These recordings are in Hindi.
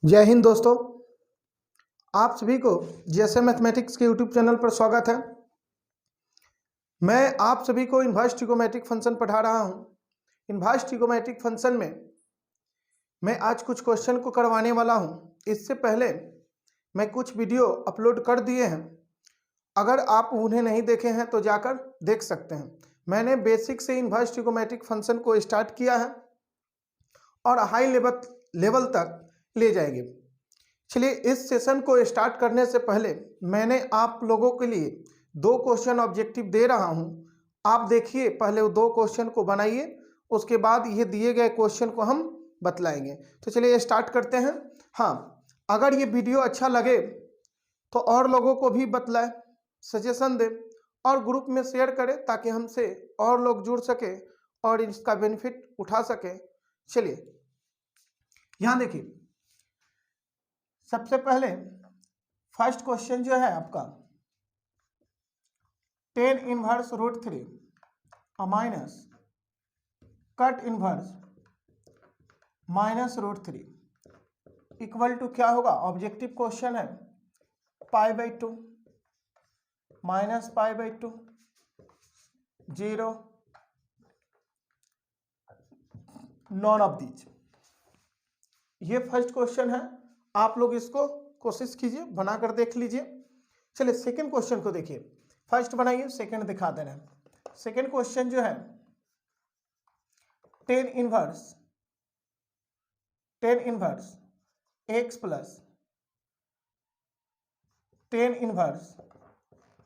जय हिंद दोस्तों, आप सभी को जीएसएम मैथमेटिक्स के यूट्यूब चैनल पर स्वागत है। मैं आप सभी को इनवर्स ट्रिगोमेट्रिक फंक्शन पढ़ा रहा हूं। इनवर्स ट्रिगोमेट्रिक फंक्शन में मैं आज कुछ क्वेश्चन को करवाने वाला हूं। इससे पहले मैं कुछ वीडियो अपलोड कर दिए हैं, अगर आप उन्हें नहीं देखे हैं तो जाकर देख सकते हैं। मैंने बेसिक से इनवर्स ट्रिगोमेट्रिक फंक्शन को स्टार्ट किया है और हाई लेवल तक ले जाएंगे। चलिए, इस सेशन को स्टार्ट करने से पहले मैंने आप लोगों के लिए दो क्वेश्चन ऑब्जेक्टिव दे रहा हूं। आप देखिए, पहले वो दो क्वेश्चन को बनाइए, उसके बाद ये दिए गए क्वेश्चन को हम बतलाएंगे। तो चलिए स्टार्ट करते हैं। हाँ, अगर ये वीडियो अच्छा लगे तो और लोगों को भी बतलाएं, सजेशन दें और ग्रुप में शेयर करें ताकि हमसे और लोग जुड़ सके और इसका बेनिफिट उठा सके। चलिए यहाँ देखिए, सबसे पहले फर्स्ट क्वेश्चन जो है आपका 10 inverse root 3 minus cot inverse minus root 3 equal to क्या होगा। ऑब्जेक्टिव क्वेश्चन है π/2 माइनस π/2 0 नॉन ऑफ दीज। ये फर्स्ट क्वेश्चन है, आप लोग इसको कोशिश कीजिए, बनाकर देख लीजिए। चलिए सेकंड क्वेश्चन को देखिए। फर्स्ट बनाइए, सेकंड दिखा दे रहे हैं। सेकंड क्वेश्चन जो है 10 inverse x plus 10 inverse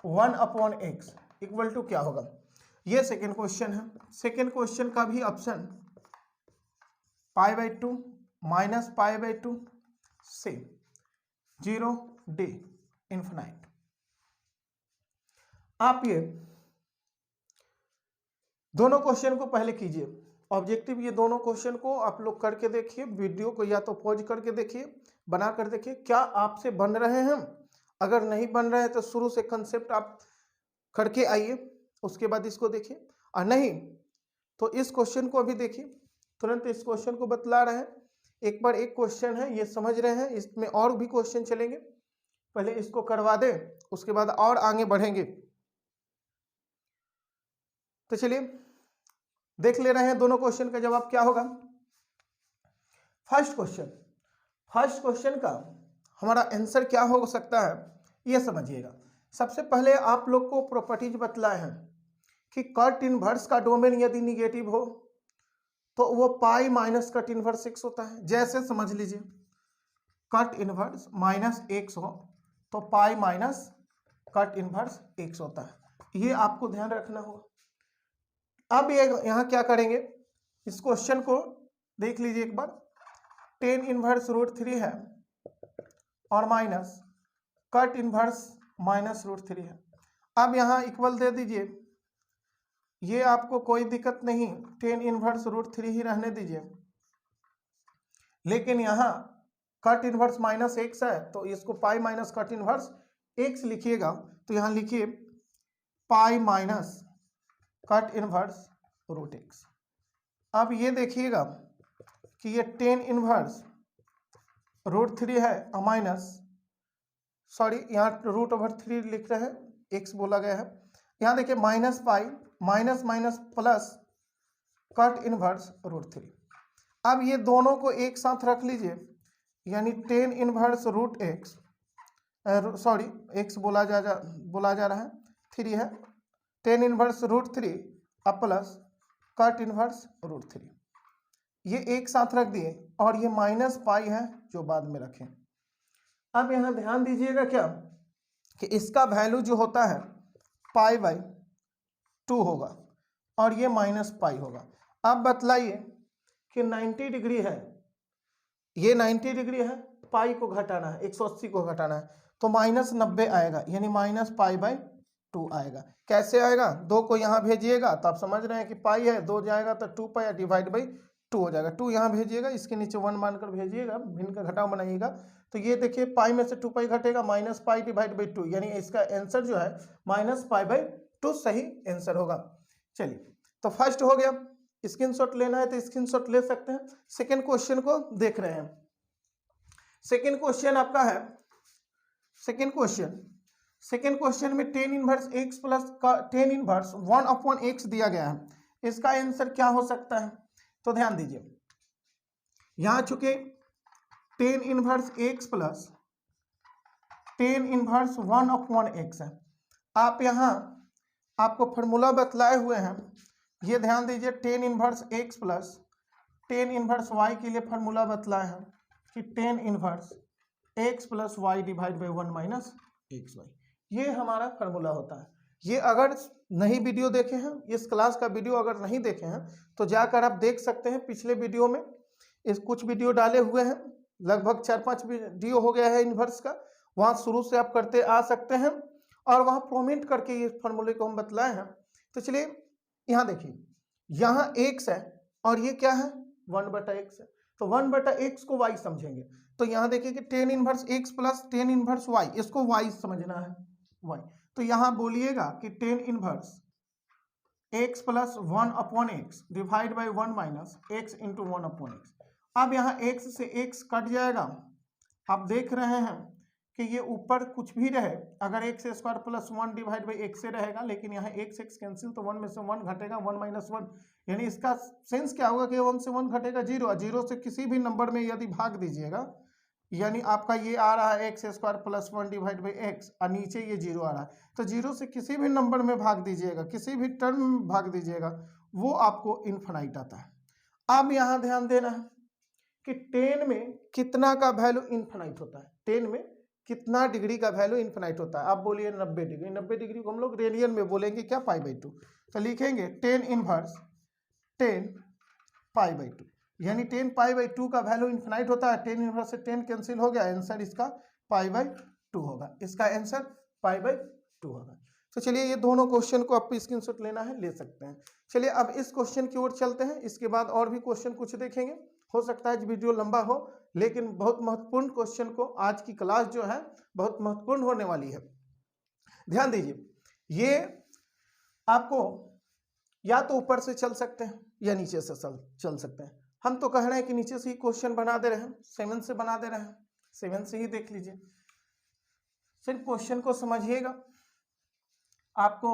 1/x equal to क्या होगा। ये सेकंड क्वेश्चन है। सेकंड क्वेश्चन का भी ऑप्शन π/2 माइनस π/2 से 0 d इन्फिनाइट। आप ये दोनों क्वेश्चन को पहले कीजिए ऑब्जेक्टिव। ये दोनों क्वेश्चन को आप लोग करके देखिए, वीडियो को या तो पॉज करके देखिए, बना कर देखिए क्या आपसे बन रहे हैं। अगर नहीं बन रहे हैं तो शुरू से कंसेप्ट आप करके आइए, उसके बाद इसको देखिए। और नहीं तो इस क्वेश्चन को अभी देखिए, तुरंत इस क्वेश्चन को बतला रहे हैं। एक बार एक क्वेश्चन है, ये समझ रहे हैं, इसमें और भी क्वेश्चन चलेंगे। पहले इसको करवा दें, उसके बाद और आगे बढ़ेंगे। तो चलिए देख ले रहे हैं दोनों क्वेश्चन का जवाब क्या होगा। फर्स्ट क्वेश्चन का हमारा आंसर क्या हो सकता है, ये समझिएगा। सबसे पहले आप लोग को प्रॉपर्टीज बतलाए हैं कि कट इनवर्स का डोमेन यदि निगेटिव हो तो वो पाई माइनस कट इनवर्स x होता है। जैसे समझ लीजिए कट इनवर्स माइनस x हो तो पाई माइनस कट इनवर्स x होता है। ये आपको ध्यान रखना होगा। अब ये यहाँ क्या करेंगे, इस क्वेश्चन को देख लीजिए एक बार। 10 इनवर्स रूट 3 है और minus cot inverse minus root 3 है। अब यहाँ इक्वल दे दीजिए, ये आपको कोई दिक्कत नहीं, 10 इनवर्स रूट 3 ही रहने दीजिए। लेकिन यहाँ कट इनवर्स माइनस x है तो इसको pi minus cot inverse x लिखिएगा। तो यहाँ लिखिए pi minus cot inverse root x। अब ये देखिएगा कि ये 10 इनवर्स रूट 3 है माइनस, सॉरी यहाँ रूट ओवर 3 लिख रहे हैं, x बोला गया है। यहाँ देखिए minus pi minus minus plus cot inverse root 3। अब ये दोनों को एक साथ रख लीजिए, यानी 10 inverse root x, sorry x बोला जा रहा है, 3 है। 10 इनवर्स रूट 3 अब प्लस कट इनवर्स रूट 3, ये एक साथ रख दिए और ये माइनस पाई है जो बाद में रखें। अब यहाँ ध्यान दीजिएगा क्या कि इसका वैल्यू जो होता है π/2 होगा और ये माइनस पाई होगा। अब बतलाइए कि 90 डिग्री है, ये 90 डिग्री है, पाई को घटाना है, 180 को घटाना है तो माइनस 90 आएगा, यानी माइनस π/2 आएगा। कैसे आएगा, 2 को यहाँ भेजिएगा तो आप समझ रहे हैं कि पाई है, 2 जाएगा तो 2 पाई डिवाइड बाई 2 हो जाएगा। 2 यहाँ भेजिएगा, इसके नीचे 1 मानकर भेजिएगा, भिन्न का घटाव बनाइएगा। तो ये देखिए पाई में से 2 पाई घटेगा, माइनस पाई डिवाइड बाई 2, यानी इसका आंसर जो है माइनस π/2 सही आंसर होगा। चलिए तो फर्स्ट हो गया। स्क्रीनशॉट लेना है तो स्क्रीनशॉट ले सकते हैं। सेकंड क्वेश्चन को देख रहे हैं। सेकेंड क्वेश्चन आपका है, सेकेंड क्वेश्चन में टेन इनवर्स एक्स प्लस का टेन इनवर्स 1/x दिया गया है, इसका आंसर क्या हो सकता है? तो ध्यान दीजिए, यहां चूंकि ten inverse x plus tan inverse 1/x है, आप यहां आपको फॉर्मूला बतलाए हुए हैं, ये ध्यान दीजिए, tan inverse x plus tan inverse y के लिए फॉर्मूला बतलाए हैं कि tan inverse x plus y divide by 1 minus x y, ये हमारा फॉर्मूला होता है। ये अगर नहीं वीडियो देखे हैं, इस क्लास का वीडियो अगर नहीं देखे हैं तो जाकर आप देख सकते हैं, पिछले वीडियो में इस कुछ वीडियो डाले हुए हैं, लगभग 4-5 वीडियो हो गया है इनवर्स का, वहाँ शुरू से आप करते आ सकते हैं और वहाँ कमेंट करके ये फॉर्मूले को हम बतलाए हैं। तो चलिए यहाँ देखिए, यहाँ एक्स है और ये क्या है 1/x है, तो 1/x को y समझेंगे। तो यहाँ देखिए कि tan inverse x plus tan inverse y, इसको y समझना है y, तो यहाँ बोलिएगा कि tan inverse x plus 1/x divide by 1 minus x into 1/x। अब यहाँ x से x कट जाएगा, आप देख रहे हैं कि ये ऊपर कुछ भी रहे, अगर x square plus 1 divide by x से रहेगा, लेकिन यहाँ एक्स एक्स कैंसिल, तो 1 में से 1 घटेगा, 1 माइनस 1, यानी इसका सेंस क्या होगा कि 1 से 1 घटेगा 0, 0 से किसी भी नंबर में यदि भाग दीजिएगा, यानी आपका ये आ रहा है x square plus 1 divide by x और नीचे ये 0 आ रहा है, तो 0 से किसी भी नंबर में भाग दीजिएगा, किसी भी टर्म में भाग दीजिएगा, वो आपको इन्फिनाइट आता है। अब यहाँ ध्यान देना है कि 10 में कितना का वैल्यू इन्फिनाइट होता है, 10 में कितना डिग्री का वैल्यू इन्फिनाइट होता है? आप बोलिए 90 डिग्री, 90 डिग्री को हम लोग रेडियन में बोलेंगे क्या, π/2, तो लिखेंगे 10 इनवर्स 10 π/2, यानी 10 π/2 का वैल्यू इन्फिनाइट होता है, 10 इनवर्स से 10 कैंसिल हो गया, आंसर इसका π/2 होगा, इसका आंसर π/2 होगा। तो चलिए ये दोनों क्वेश्चन को आपको स्क्रीनशॉट लेना है, ले सकते हैं। चलिए अब इस क्वेश्चन की ओर चलते हैं, इसके बाद और भी क्वेश्चन कुछ देखेंगे, हो सकता है वीडियो लंबा हो, लेकिन बहुत महत्वपूर्ण क्वेश्चन को आज की क्लास जो है बहुत महत्वपूर्ण होने वाली है। ध्यान दीजिए, ये आपको या तो ऊपर से चल सकते हैं या नीचे से चल सकते हैं। हम तो कह रहे हैं कि नीचे से ही क्वेश्चन बना दे रहे हैं, 7 से बना दे रहे हैं, 7 से ही देख लीजिए। सिर्फ क्वेश्चन को समझिएगा, आपको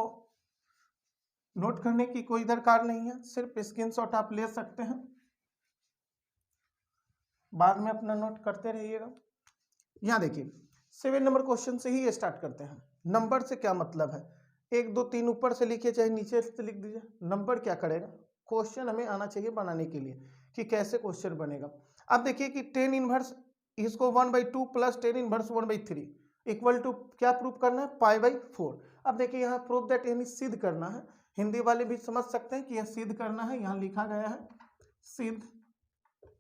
नोट करने की कोई दरकार नहीं है, सिर्फ स्क्रीनशॉट आप ले सकते हैं, बाद में अपना नोट करते रहिएगा। यहाँ देखिए 7 नंबर क्वेश्चन से ही स्टार्ट करते हैं। नंबर से क्या मतलब है, 1 2 3 ऊपर से लिखिए चाहे नीचे से लिख दीजिए, नंबर क्या करेगा, क्वेश्चन हमें आना चाहिए बनाने के लिए कि कैसे क्वेश्चन बनेगा। अब देखिए कि 10 इनवर्स इसको 1/2 प्लस 10 इनवर्स 1/3 इक्वल टू क्या प्रूफ करना है, π/4। अब देखिए यहाँ प्रूफ दैट यानी सिद्ध करना है, हिंदी वाले भी समझ सकते हैं कि यह सिद्ध करना है, यहाँ लिखा गया है सिद्ध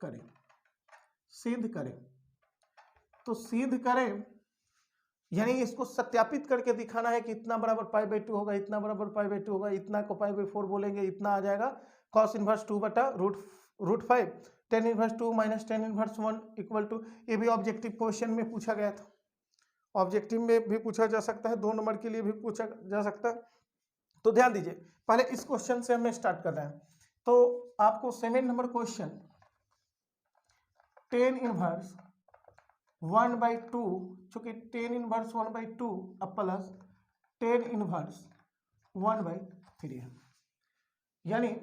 करें, सिद्ध करें, तो सिद्ध करें यानी इसको सत्यापित करके दिखाना है कि इतना बराबर π/2 होगा, इतना बराबर π/2 होगा, इतना को π/4 बोलेंगे, इतना आ जाएगा cos inverse 2/√5, 10 inverse 2 minus 10 inverse 1 equal to, ये भी ऑब्जेक्टिव क्वेश्चन में पूछा गया था, ऑब्जेक्टिव में भी पूछा जा सकता है, 2 नंबर के लिए भी पूछा जा सकता है। तो ध्यान दीजिए, पहले इस क्वेश्चन से हमें स्टार्ट कर रहे हैं। तो आपको 7 नंबर क्वेश्चन 10 इनवर्स 1/2, चूंकि 10 इनवर्स 1/2 अब प्लस 10 इनवर्स 1/3 है, यानी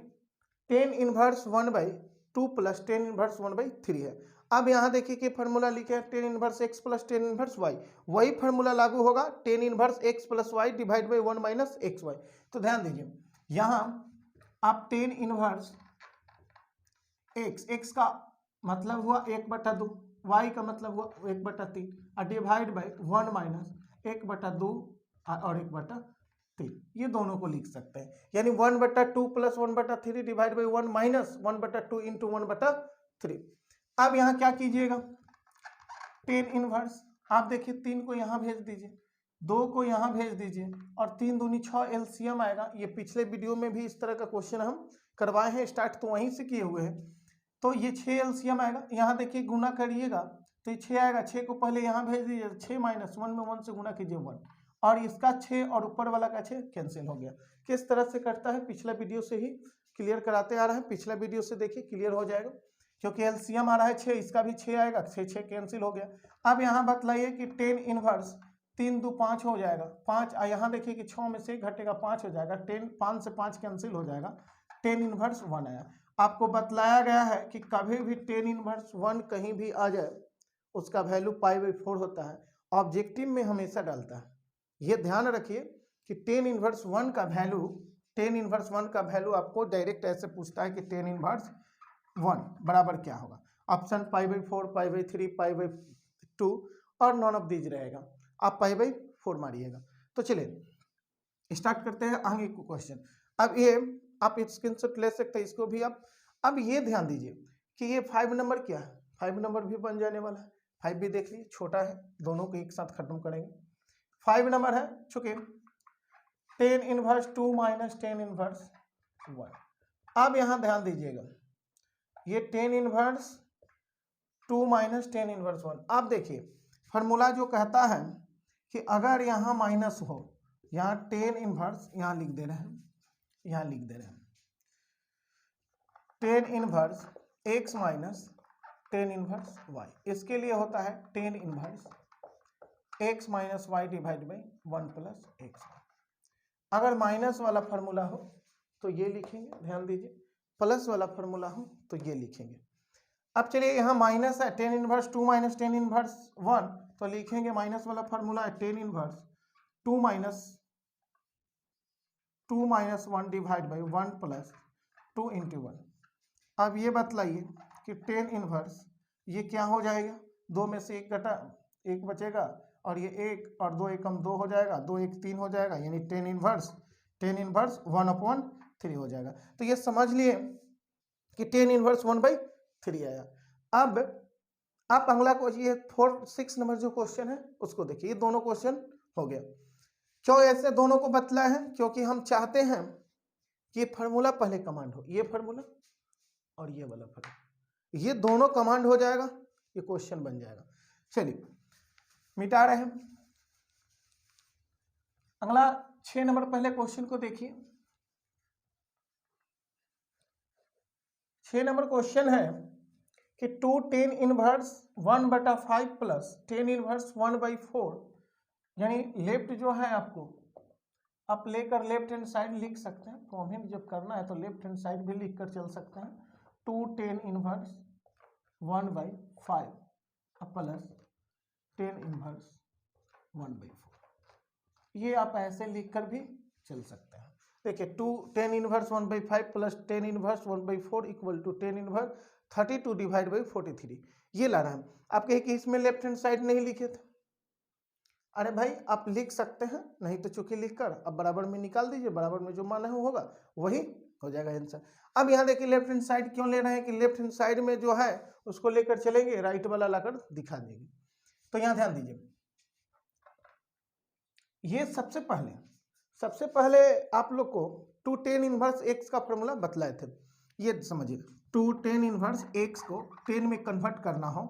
10 इनवर्स 1/2 प्लस 10 इनवर्स 1/3 है। अब यहाँ देखिए कि फार्मूला लिखे हैं 10 inverse x plus 10 inverse y, वही फार्मूला लागू होगा 10 inverse x plus y divide by 1 minus x y. तो ध्यान दीजिए, यहाँ आप 10 इनवर्स x का मतलब हुआ 1/2, y का मतलब हुआ 1/3 और डिवाइड बाई 1 माइनस 1/2 और 1/3, ये दोनों को लिख सकते हैं, यानी 1/2 plus 1/3 divide by 1 minus 1/2 into 1/3। अब यहाँ क्या कीजिएगा, 10 इनवर्स, आप देखिए 3 को यहाँ भेज दीजिए, 2 को यहाँ भेज दीजिए और 3 दूनी 6 एलसीएम आएगा। ये पिछले वीडियो में भी इस तरह का क्वेश्चन हम करवाए हैं, स्टार्ट तो वहीं से किए हुए हैं। तो ये 6 एलसीएम आएगा, यहाँ देखिए गुना करिएगा तो ये 6 आएगा, 6 को पहले यहाँ भेज दीजिए, 6 माइनस 1 में 1 से गुना कीजिए 1, और इसका 6 और ऊपर वाला का 6 कैंसिल हो गया। किस तरह से करता है पिछला वीडियो से ही क्लियर कराते आ रहे हैं, पिछला वीडियो से देखिए क्लियर हो जाएगा क्योंकि एलसीएम आ रहा है 6, इसका भी 6 आएगा, 6 कैंसिल हो गया। अब यहाँ बतलाइए कि 10 इनवर्स 3 2 5 हो जाएगा, 5 यहाँ देखिए कि 6 में से घटेगा 5 हो जाएगा, 10 5 से 5 कैंसिल हो जाएगा, 10 इनवर्स 1 आया। आपको बतलाया गया है कि कभी भी 10 इनवर्स 1 कहीं भी आ जाए उसका वैल्यू π/4 होता है, ऑब्जेक्टिव में हमेशा डालता है। ये ध्यान रखिए कि 10 इनवर्स 1 का वैल्यू, 10 इनवर्स 1 का वैल्यू आपको डायरेक्ट ऐसे पूछता है कि 10 इनवर्स 1 बराबर क्या होगा। ऑप्शन π/4, π/3, π/2 और नॉन ऑफ दीज रहेगा। आप π/4 मारिएगा। तो चलिए स्टार्ट करते हैं आगे को क्वेश्चन। अब ये आप स्क्रीनशॉट ले सकते हैं इसको भी आप। अब ये ध्यान दीजिए कि ये 5 नंबर क्या है, 5 नंबर भी बन जाने वाला है। 5 भी देख लीजिए छोटा है, दोनों को एक साथ खत्म करेंगे। 5 नंबर है चूंकि 10 इनवर्स 2 माइनस 10 इनवर्स 1। अब यहां ध्यान दीजिएगा ये 10 इनवर्स 2 माइनस 10 इनवर्स 1। आप देखिए फॉर्मूला जो कहता है कि अगर यहाँ माइनस हो, यहाँ 10 इनवर्स यहाँ लिख दे रहे हैं, यहाँ लिख दे रहे हैं 10 inverse x minus 10 inverse y, इसके लिए होता है 10 inverse x minus y divide by 1 plus x. अगर माइनस वाला फॉर्मूला हो तो ये लिखेंगे, ध्यान दीजिए, प्लस वाला फॉर्मूला हो तो ये लिखेंगे। अब चलिए यहाँ माइनस है 10 इनवर्स 2 माइनस 10 इनवर्स 1, तो लिखेंगे माइनस वाला फॉर्मूला है 10 inverse 2 minus 1 divide by 1 plus 2 into 1। अब ये बतलाइए कि 10 इनवर्स ये क्या हो जाएगा, 2 में से 1 घटा 1 बचेगा और ये 1 और 2 एकम 2 हो जाएगा, 2 1 3 हो जाएगा, यानी 10 इनवर्स 1/3 हो जाएगा। तो ये समझ लिए कि 10 इनवर्स 1/3 आया। अब आप अगला क्वेश्चन, ये 6 नंबर जो क्वेश्चन है उसको देखिए। ये दोनों क्वेश्चन हो गया। क्यों ऐसे दोनों को बतला है, क्योंकि हम चाहते हैं कि ये फार्मूला पहले कमांड हो, ये फार्मूला और ये वाला फार्मूला, ये दोनों कमांड हो जाएगा, ये क्वेश्चन बन जाएगा। चलिए मिटा रहे हैं। अगला 6 नंबर पहले क्वेश्चन को देखिए। 6 नंबर क्वेश्चन है कि 2 10 इनवर्स 1/5 प्लस 10 इनवर्स 1/4, यानी लेफ्ट जो है आपको आप लेकर लेफ्ट हैंड साइड लिख सकते हैं। फॉर्मिंग जब करना है तो लेफ्ट हैंड साइड भी लिख कर चल सकते हैं। 2 10 इनवर्स 1/5 प्लस 10 इनवर्स 1/4, ये आप ऐसे लिखकर भी चल सकते हैं। देखिए 2 10 inverse 1/5 plus 10 inverse 1/4 equal to 10 inverse 32 divide by 43, ये ला रहा है। आप कहे कि इसमें लेफ्ट हैंड साइड नहीं लिखे थे, अरे भाई आप लिख सकते हैं, नहीं तो चूंकि लिखकर अब बराबर में निकाल दीजिए, बराबर में जो माना है होगा वही हो जाएगा आंसर। अब यहाँ देखिए लेफ्ट हैंड साइड क्यों ले रहे हैं कि लेफ्ट हैंड साइड में जो है उसको लेकर चलेंगे, राइट वाला लाकर दिखा देंगे। तो यहाँ ध्यान दीजिए, ये सबसे पहले आप लोग को 2 10 इनवर्स x का फॉर्मूला बतलाए थे, ये समझिए। 2 10 इनवर्स x को 10 में कन्वर्ट करना हो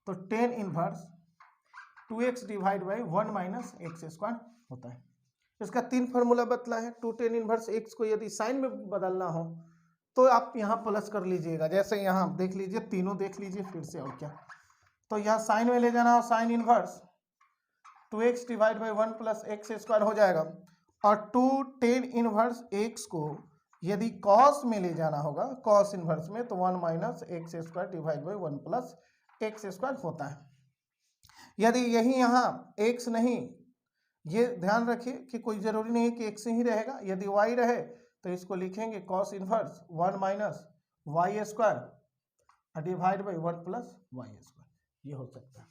तो 10 inverse 2x divide by 1 minus x square होता है। इसका 3 फार्मूला बतला है। 2 10 इनवर्स x को यदि साइन में बदलना हो तो आप यहाँ प्लस कर लीजिएगा, जैसे यहाँ देख लीजिए, तीनों देख लीजिए फिर से, और क्या। तो यहाँ साइन में ले जाना हो, sine inverse 2x divide by 1 plus x square हो जाएगा। और 2 10 इनवर्स x को यदि कॉस में ले जाना होगा, कॉस इनवर्स में, तो 1 minus x square divide by 1 plus x square होता है। यदि यही यहाँ x नहीं, ये ध्यान रखिए कि कोई जरूरी नहीं कि x ही रहेगा, यदि y रहे तो इसको लिखेंगे cos inverse 1 minus y square divide by 1 plus y square, ये हो सकता है।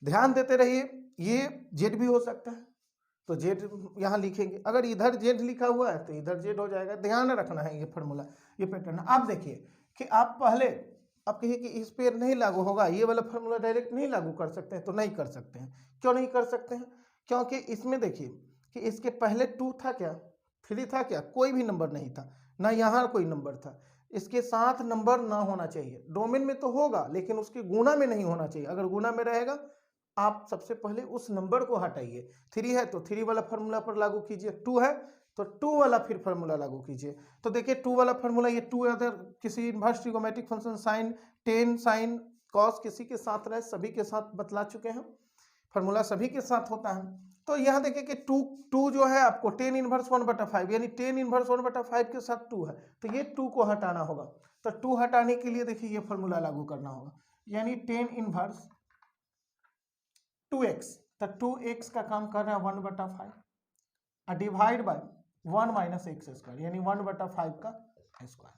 ध्यान देते रहिए, ये z भी हो सकता है तो z यहाँ लिखेंगे, अगर इधर z लिखा हुआ है तो इधर z हो जाएगा। ध्यान रखना है ये फॉर्मूला, ये पैटर्न। आप देखिए कि आप पहले आप कहिए कि इस पर नहीं लागू होगा, ये वाला फॉर्मूला डायरेक्ट नहीं लागू कर सकते हैं, तो नहीं कर सकते हैं। क्यों नहीं कर सकते हैं? क्योंकि इसमें देखिए कि इसके पहले 2 था क्या, 3 था क्या, कोई भी नंबर नहीं था, ना यहाँ कोई नंबर था। इसके साथ नंबर ना होना चाहिए, डोमेन में तो होगा लेकिन उसके गुणा में नहीं होना चाहिए। अगर गुणा में रहेगा आप सबसे पहले उस नंबर को हटाइए। 3 है तो 3 वाला फॉर्मूला पर लागू कीजिए, 2 है तो 2 वाला फिर फार्मूला लागू कीजिए। तो देखिए 2 वाला फार्मूला, ये 2 अदर किसी inverse trigonometric function sine, tan, sine, cos किसी के साथ रहे, सभी के साथ बतला चुके हैं, फार्मूला सभी के साथ होता है। तो यहाँ देखिए कि 2 जो है आपको टेन इनवर्स 1/5, यानी टेन इनवर्स 1/5 के साथ 2 है, तो ये 2 को हटाना होगा। तो 2 हटाने के लिए देखिए ये फार्मूला लागू करना होगा, यानी टेन इनवर्स 2x, तो 2x का काम कर रहा है 1/5 और divide by 1 minus x square, यानी 1/5 का स्क्वायर।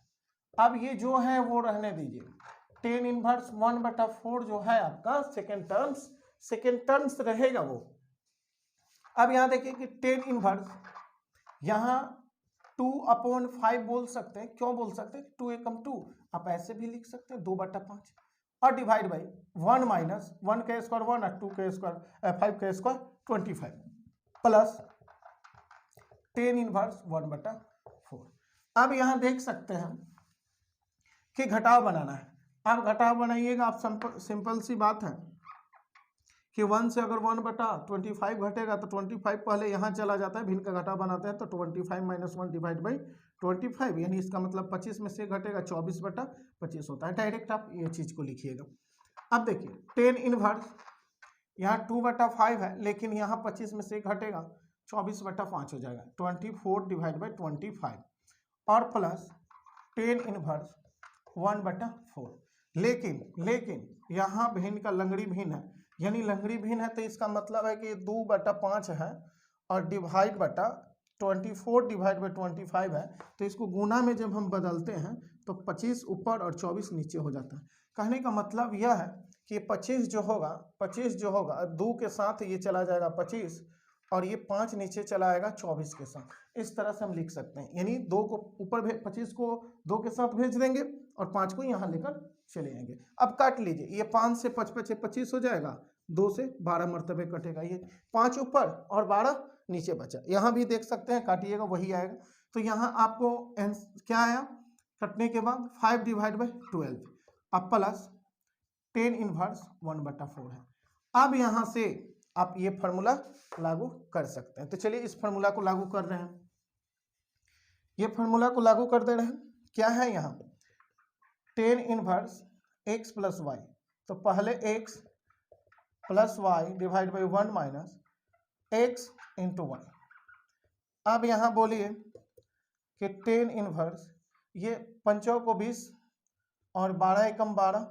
अब ये जो है वो रहने दीजिए, टेन इनवर्स 1/4 जो है आपका सेकेंड टर्म्स रहेगा वो। अब यहां देखिए कि टेन इनवर्स यहां 2/5 बोल सकते हैं, क्यों बोल सकते हैं, 2 एकम 2, आप ऐसे भी लिख सकते हैं 2/5 और डिवाइड बाई 1 माइनस 1 का स्क्वायर 1 और 2 का स्क्वायर 5 का स्क्वायर 25 प्लस टेन इनवर्स 1/4। अब यहां देख सकते हैं कि घटाव बनाना है। आप घटाव बनाइएगा, आप सिंपल सी बात है कि 1 से अगर 1/25 घटेगा तो 25 पहले यहाँ चला जाता है, भिन्न का घटाव बनाते हैं तो 25 माइनस 1 डिवाइड बाई 25, यानी इसका मतलब 25 में से घटेगा 24/25 होता है। डायरेक्ट आप ये चीज़ को लिखिएगा। अब देखिए टेन इनवर्स यहाँ 2/5 है, लेकिन यहाँ 25 में से घटेगा 24/5 हो जाएगा, 24 डिवाइड बाई 25 और प्लस टेन इनवर्स 1/4। लेकिन यहाँ भिन्न का लंगड़ी भिन्न है, यानी लंगड़ी भिन्न है तो इसका मतलब है कि 2/5 है और डिवाइड बटा 24 डिवाइड बाई 25 है, तो इसको गुना में जब हम बदलते हैं तो 25 ऊपर और 24 नीचे हो जाता है। कहने का मतलब यह है कि 25 जो होगा 2 के साथ ये चला जाएगा 25 और ये 5 नीचे चला आएगा 24 के साथ। इस तरह से हम लिख सकते हैं, यानी 2 को ऊपर 25 को 2 के साथ भेज देंगे और 5 को यहाँ लेकर चले जाएंगे। अब काट लीजिए, ये 5 से 5 25 हो जाएगा, 2 से 12 मरतबे कटेगा, ये 5 ऊपर और 12 नीचे बचा। यहाँ भी देख सकते हैं, काटिएगा वही आएगा। तो यहाँ आपको क्या आया कटने के बाद 5 डिवाइड बाई 12 अब प्लस टेन इनवर्स 1/4 है। अब यहाँ से आप ये फार्मूला लागू कर सकते हैं। तो चलिए इस फार्मूला को लागू कर रहे हैं, ये फार्मूला को लागू कर दे रहे हैं। क्या है यहाँ tan inverse x plus y, तो पहले x plus y divide by 1 minus x into y. अब यहाँ बोलिए कि टेन इनवर्स ये 5 को 20 और 12 एकम 12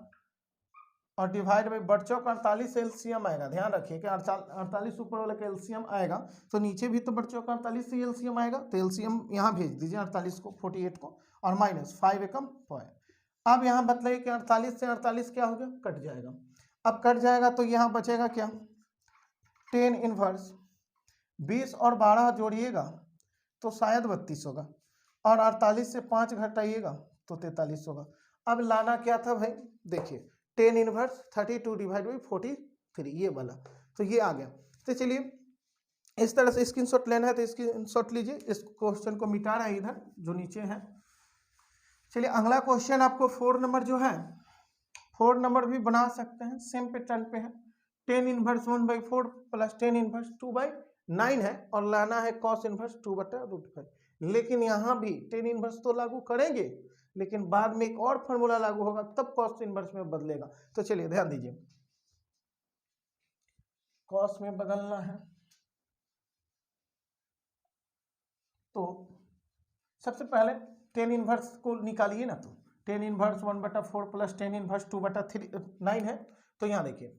और डिवाइड बाई बच्चों का 48 एलसीएम आएगा। ध्यान रखिए कि 48 ऊपर वाले का एलसीएम आएगा तो नीचे भी तो बच्चों का 48 से एलसीएम आएगा, तो एलसीएम यहाँ भेज दीजिए 48 को 48 को और माइनस 5 एकम 5। अब यहाँ बतलाइए कि 48 से 48 क्या हो गया, कट जाएगा। अब कट जाएगा तो यहाँ बचेगा क्या, टेन इनवर्स 20 और 12 जोड़िएगा तो शायद 32 होगा और 48 से 5 घटाइएगा तो 43 होगा। अब लाना क्या था भाई, देखिए टेन इनवर्स 32 डिवाइड बाई 43 ये वाला, तो ये आ गया। तो चलिए इस तरह से स्क्रीनशॉट लेना है तो स्क्रीनशॉट लीजिए, इस क्वेश्चन को मिटा रहा है इधर जो नीचे है। चलिए अगला क्वेश्चन आपको 4 नंबर जो है 4 नंबर भी बना सकते हैं, सेम पैटर्न पे है। Tan inverse 1/4 plus tan inverse 2/9 है और लाना है कॉस इनवर्स 2/√5। लेकिन यहाँ भी टेन इनवर्स तो लागू करेंगे, लेकिन बाद में एक और फार्मूला लागू होगा तब कॉस इनवर्स में बदलेगा। तो चलिए ध्यान दीजिए, कॉस में बदलना है तो सबसे पहले टेन इनवर्स को निकालिए ना, तो ten inverse 1/4 plus tan inverse 2/9 है। तो यहाँ देखिए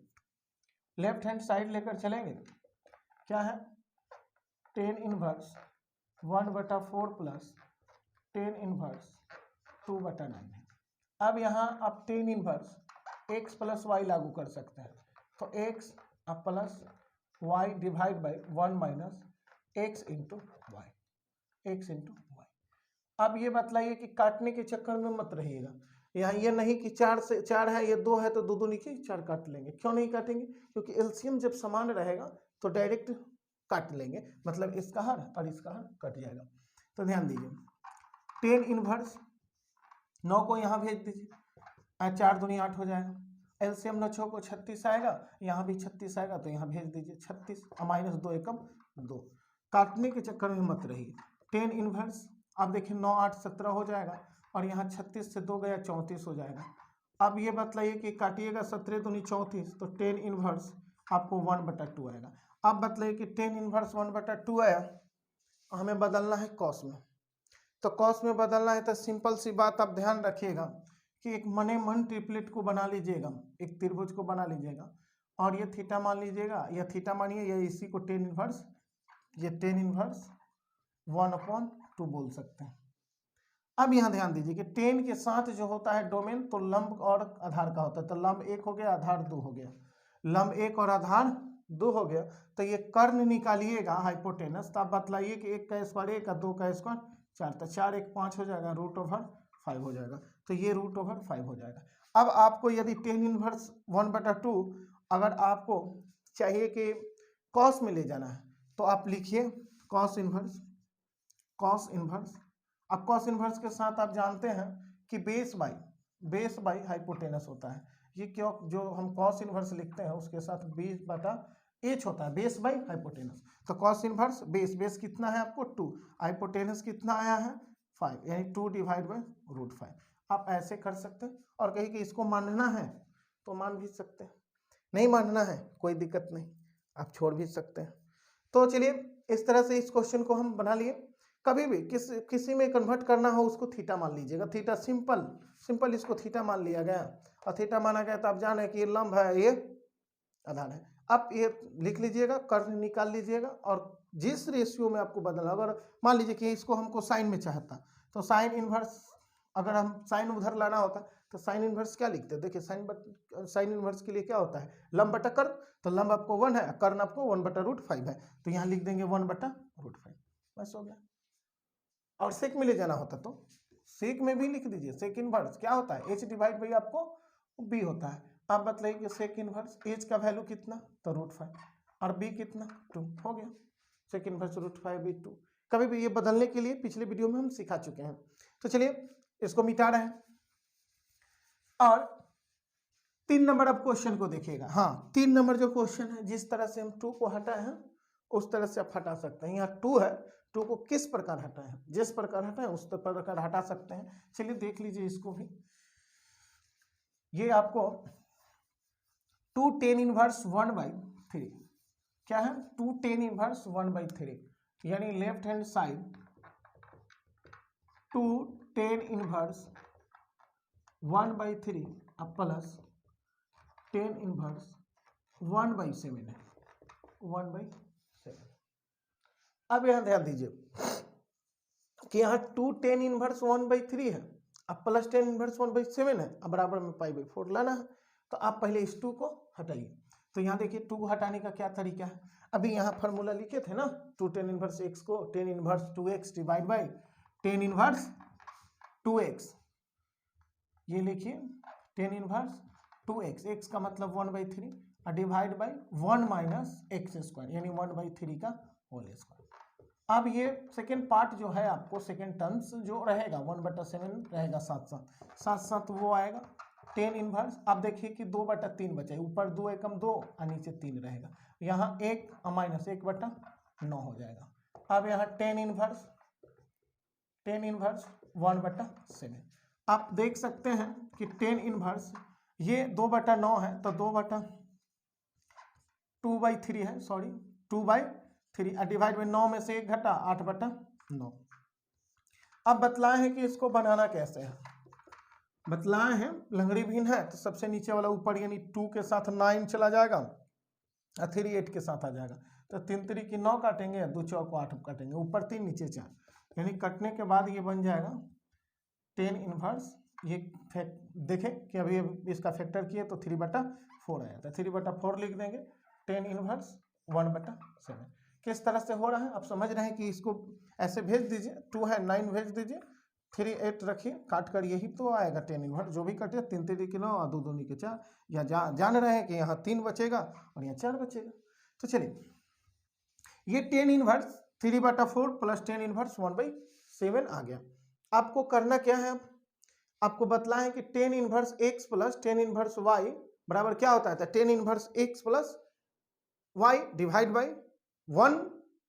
लेफ्ट हैंड साइड लेकर चलेंगे, क्या है tan inverse 1/4 plus tan inverse 2/9 है। अब यहाँ आप tan inverse x plus y लागू कर सकते हैं, तो x plus y divide by 1 minus x into y, x into y. अब ये बतलाइए कि काटने के चक्कर में मत रहिएगा, यहाँ ये नहीं कि 4 से 4 है ये 2 है तो 2 नीचे 4 काट लेंगे। क्यों नहीं काटेंगे, क्योंकि एलसीएम जब समान रहेगा तो डायरेक्ट काट लेंगे, मतलब इसका हर और इसका हर कट जाएगा। तो ध्यान दीजिए टेन इनवर्स 9 को यहाँ भेज दीजिए, 4 दूनी 8 हो जाएगा, एलसीएम 9 6 को 36 आएगा, यहाँ भी 36 आएगा तो यहाँ भेज दीजिए 36 माइनस 2 एकम 2। काटने के चक्कर में मत रहिए, टेन इनवर्स, अब देखिए 9 8 17 हो जाएगा और यहाँ 36 से 2 गया 34 हो जाएगा। अब ये बतलाइए कि काटिएगा 17 दूनी 34, तो टेन इनवर्स आपको 1/2 आएगा। अब बतलाइए कि टेन इनवर्स 1/2 आया, हमें बदलना है कॉस में। तो कॉस में बदलना है तो सिंपल सी बात आप ध्यान रखिएगा कि एक मने मन ट्रिपलेट को बना लीजिएगा, एक त्रिभुज को बना लीजिएगा और ये थीटा मान लीजिएगा, या थीटा मानिए, या इसी को टेन इनवर्स, ये टेन इनवर्स 1/2 बोल सकते हैं। अब यहाँ ध्यान दीजिए कि टेन के साथ जो होता है डोमेन, तो लंब और आधार का होता है, तो लंब 1 हो गया, आधार 2 हो गया, लंब 1 और आधार 2 हो गया। तो ये कर्ण निकालिएगा हाइपोटेनस, तो आप बतलाइए कि 1 का स्क्वायर 1 का 2 का स्क्वायर 4, तो 4 1 5 हो जाएगा, √5 हो जाएगा, तो ये √5 हो जाएगा। अब आपको यदि टेन इनवर्स 1/2 अगर आपको चाहिए कि कॉस में ले जाना है, तो आप लिखिए कॉस इनवर्स। अब कॉस इनवर्स के साथ आप जानते हैं कि बेस बाई हाइपोटेनस होता है। ये क्यों, जो हम कॉस इनवर्स लिखते हैं उसके साथ बेस/h होता है, बेस बाई हाइपोटेनस। तो कॉस इनवर्स बेस कितना है आपको 2, हाइपोटेनस कितना आया है 5, यानी 2/√5। आप ऐसे कर सकते हैं और कहीं कि इसको मानना है तो मान भी सकते हैं, नहीं मानना है कोई दिक्कत नहीं, आप छोड़ भी सकते हैं। तो चलिए इस तरह से इस क्वेश्चन को हम बना लिए। कभी भी किसी में कन्वर्ट करना हो उसको थीटा मान लीजिएगा, थीटा सिंपल इसको थीटा मान लिया गया और थीटा माना गया, तो आप जाने कि ये लंब है, ये आधार है। आप ये लिख लीजिएगा, कर्ण निकाल लीजिएगा और जिस रेशियो में आपको बदलना, अगर मान लीजिए कि इसको हमको साइन में चाहता, तो साइन इनवर्स, अगर हम साइन उधर लाना होता तो साइन इनवर्स क्या लिखते हैं, देखिए साइन इनवर्स के लिए क्या होता है, लंब बटा कर्ण, तो लंब आपको 1 है, कर्ण आपको 1/√5 है, तो यहाँ लिख देंगे 1/√5, बस हो गया। और सेक में ले जाना होता तो सेक में भी लिख दीजिए, सेक इनवर्स क्या होता है, h/, आपको b होता है। आप बताइए कि सेक इनवर्स h का वैल्यू कितना, तो √5 और b कितना 2, हो गया सेक इनवर्स √5 b 2। कभी भी ये बदलने के लिए पिछले वीडियो में हम सिखा चुके हैं। तो चलिए इसको मिटा रहे हैं और 3 नंबर अब क्वेश्चन को देखिएगा। हाँ, 3 नंबर जो क्वेश्चन है, जिस तरह से हम 2 को हटाए हैं उस तरह से आप हटा सकते हैं। यहाँ 2 है, 2 को किस प्रकार हटाए हैं, जिस प्रकार हटाए उस प्रकार हटा सकते हैं। चलिए देख लीजिए इसको भी। ये आपको 2 tan इनवर्स 1/3 क्या है, 2 tan इनवर्स 1/3, यानी left hand side 2 tan inverse 1/3 अब प्लस tan इनवर्स 1/7 है, 1/7। अब यहां ध्यान दीजिए कि यहाँ 2 tan इनवर्स 1/3 है, अब प्लस tan इनवर्स 1/7 है, अब बराबर में π/4 लाना है। तो आप पहले इस 2 को हटाइए। तो यहाँ देखिए 2 को हटाने का क्या तरीका है, अभी यहाँ फार्मूला लिखे थे ना, 2 tan इनवर्स x को tan inverse 2x divide by tan inverse 2x, ये लिखिए tan इनवर्स 2x, x का मतलब 1/3 और डिवाइड बाई 1 माइनस x², यानी 1/3 का होल स्क्वायर। अब ये सेकेंड पार्ट जो है आपको, सेकेंड टर्म्स जो रहेगा 1/7 रहेगा, साथ वो आएगा tan इनवर्स। अब देखिए कि 2/3 बचा है, ऊपर 2 एकम 2 और नीचे 3 रहेगा, यहाँ 1 माइनस 1/9 हो जाएगा। अब यहाँ tan इनवर्स 1/7। आप देख सकते हैं कि tan इनवर्स ये 2/9 है, तो 2/3 है, सॉरी 2/3 और डिवाइड बाई 9 में से 1 घटा 8/9। अब बतलाए हैं कि इसको बनाना कैसे है, बतलाए हैं लंगड़ी भिन्न है, तो सबसे नीचे वाला ऊपर यानी 2 के साथ 9 चला जाएगा और 3 8 के साथ आ जाएगा, तो 3 3 की 9 काटेंगे, 2 4 8 काटेंगे, ऊपर 3 नीचे 4, यानी कटने के बाद ये बन जाएगा tan इनवर्स। ये देखें कि अभी इसका फैक्टर किए तो 3/4 आया था, 3/4 लिख देंगे, tan इनवर्स 1/7। किस तरह से हो रहा है आप समझ रहे हैं कि इसको ऐसे भेज दीजिए, 2 है 9 भेज दीजिए, 3 8 रखिए, काट कर यही तो आएगा tan इनवर्स, जो भी कटे 3 3 की 9 और 2 2 के 4, या जान रहे हैं कि यहाँ 3 बचेगा और यहाँ 4 बचेगा। तो चलिए ये tan inverse 3/4 plus tan inverse 1/7 आ गया। आपको करना क्या है, आपको बतला है कि tan inverse x plus tan inverse y बराबर क्या होता है, tan inverse x plus y divide by 1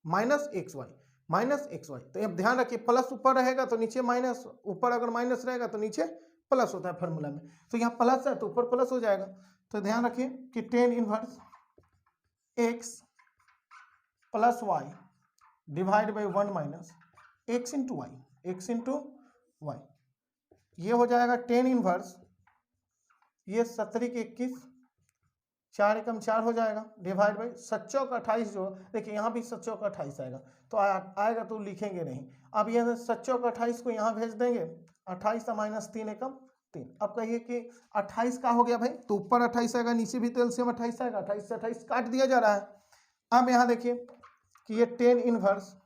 minus xy, minus x y. तो अब ध्यान रखिए, प्लस ऊपर रहेगा तो नीचे माइनस, ऊपर अगर माइनस रहेगा तो नीचे प्लस होता है फॉर्मूला में। तो यहाँ प्लस है तो ऊपर प्लस हो जाएगा। तो ध्यान रखिए कि tan inverse x plus y divide by 1 minus x into y, x into y, ये हो जाएगा टेन इनवर्स, ये 17 4 एकम 4 हो जाएगा, डिवाइड बाई 7 जो देखिए यहाँ भी 7 आएगा, तो आएगा तो लिखेंगे नहीं। अब ये 7 को यहाँ भेज देंगे, 28 माइनस 3 एकम 3। अब कहिए कि 28 का हो गया भाई, तो ऊपर 28 आएगा, नीचे भी तो एलसीएम 28 आएगा, 28 से 28 काट दिया जा रहा है। अब यहाँ देखिए कि ये टेन इनवर्स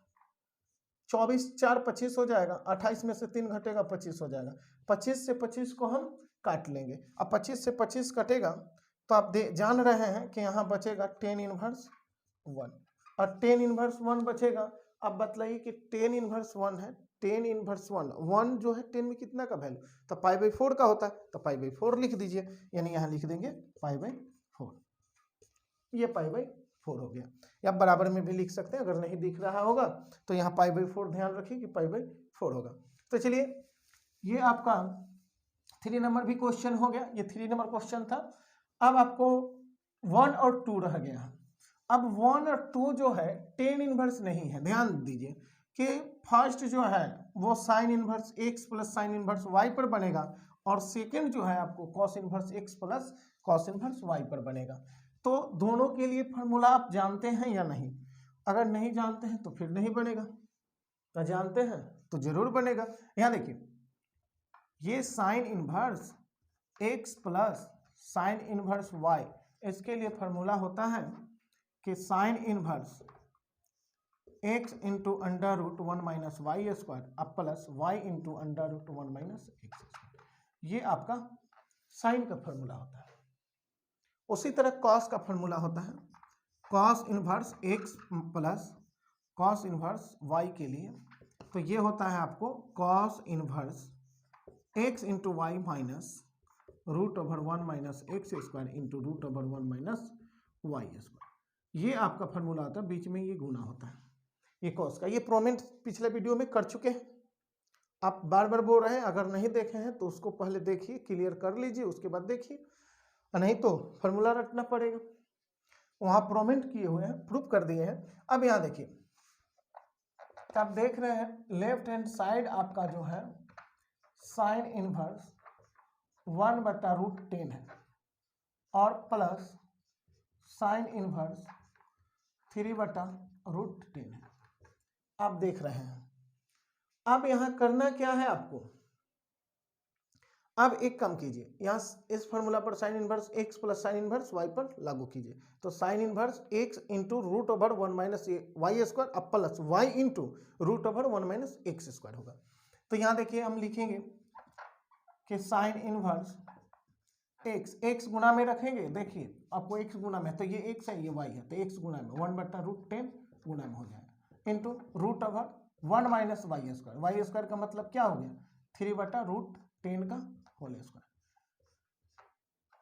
24 4 25 हो जाएगा, 28 में से 3 घटेगा 25 हो जाएगा, 25 से 25 को हम काट लेंगे। अब 25 से 25 कटेगा तो आप जान रहे हैं कि यहाँ बचेगा टेन इनवर्स 1, और टेन इनवर्स 1 बचेगा। अब बतलाइए कि टेन इनवर्स 1 है, टेन इनवर्स 1 जो है 10 में कितना का वैल्यू, तो π/4 का होता है, तो π/4 लिख दीजिए, यानी यहाँ लिख देंगे π/4, ये π/4 हो गया। या बराबर में भी लिख सकते हैं, अगर नहीं दिख रहा होगा तो यहाँ π/4 ध्यान रखिए कि π/4 होगा। तो चलिए ये आपका 3 नंबर भी क्वेश्चन हो गया, ये 3 नंबर क्वेश्चन था। अब आपको 1 और 2 रह गया। अब 1 और 2 जो है टेन इनवर्स नहीं है, ध्यान दीजिए कि फर्स्ट जो है वो sine inverse x plus sine inverse y पर बनेगा, और सेकंड जो है आपको cos inverse x plus cos inverse y पर बनेगा। तो दोनों के लिए फार्मूला आप जानते हैं या नहीं? अगर नहीं जानते हैं तो फिर नहीं बनेगा, तो जानते हैं तो जरूर बनेगा। यहाँ देखिए ये sine inverse x plus sine inverse y, इसके लिए फार्मूला होता है कि sine inverse x into under root 1 minus y square अब plus y into under root 1 minus x square, ये आपका साइन का फार्मूला होता है। उसी तरह कॉस का फार्मूला होता है, cos inverse x plus cos inverse y के लिए, तो ये होता है आपको cos inverse x into y minus root over 1 minus x square into root over 1 minus y square, ये आपका फार्मूला होता है। बीच में ये गुना होता है, ये कॉस का। ये प्रोमेंट पिछले वीडियो में कर चुके हैं, आप बार बार बोल रहे हैं, अगर नहीं देखे हैं तो उसको पहले देखिए, क्लियर कर लीजिए, उसके बाद देखिए, नहीं तो फार्मूला रटना पड़ेगा। वहाँ प्रोमेंट किए हुए हैं, प्रूफ कर दिए हैं। अब यहाँ देखिए, तो आप देख रहे हैं लेफ्ट हैंड साइड आपका जो है साइन इनवर्स 1/√10 है, और प्लस साइन इनवर्स 3/√10 है, आप देख रहे हैं। अब यहाँ करना क्या है आपको, अब एक काम कीजिए, यहाँ इस फॉर्मूला पर sine inverse x plus sine inverse y पर लागू कीजिए, तो sine inverse x into root over 1 minus y square अब plus y into root over 1 minus x square होगा। तो यहाँ देखिए हम लिखेंगे कि साइन इनवर्स एक्स गुना में रखेंगे, देखिए आपको एक्स गुना में, तो ये एक्स है ये वाई है, तो एक्स गुना में 1/√10 गुना में हो जाएगा into root over 1 minus y square का मतलब क्या हो गया 3/√10 का होल स्क्वायर।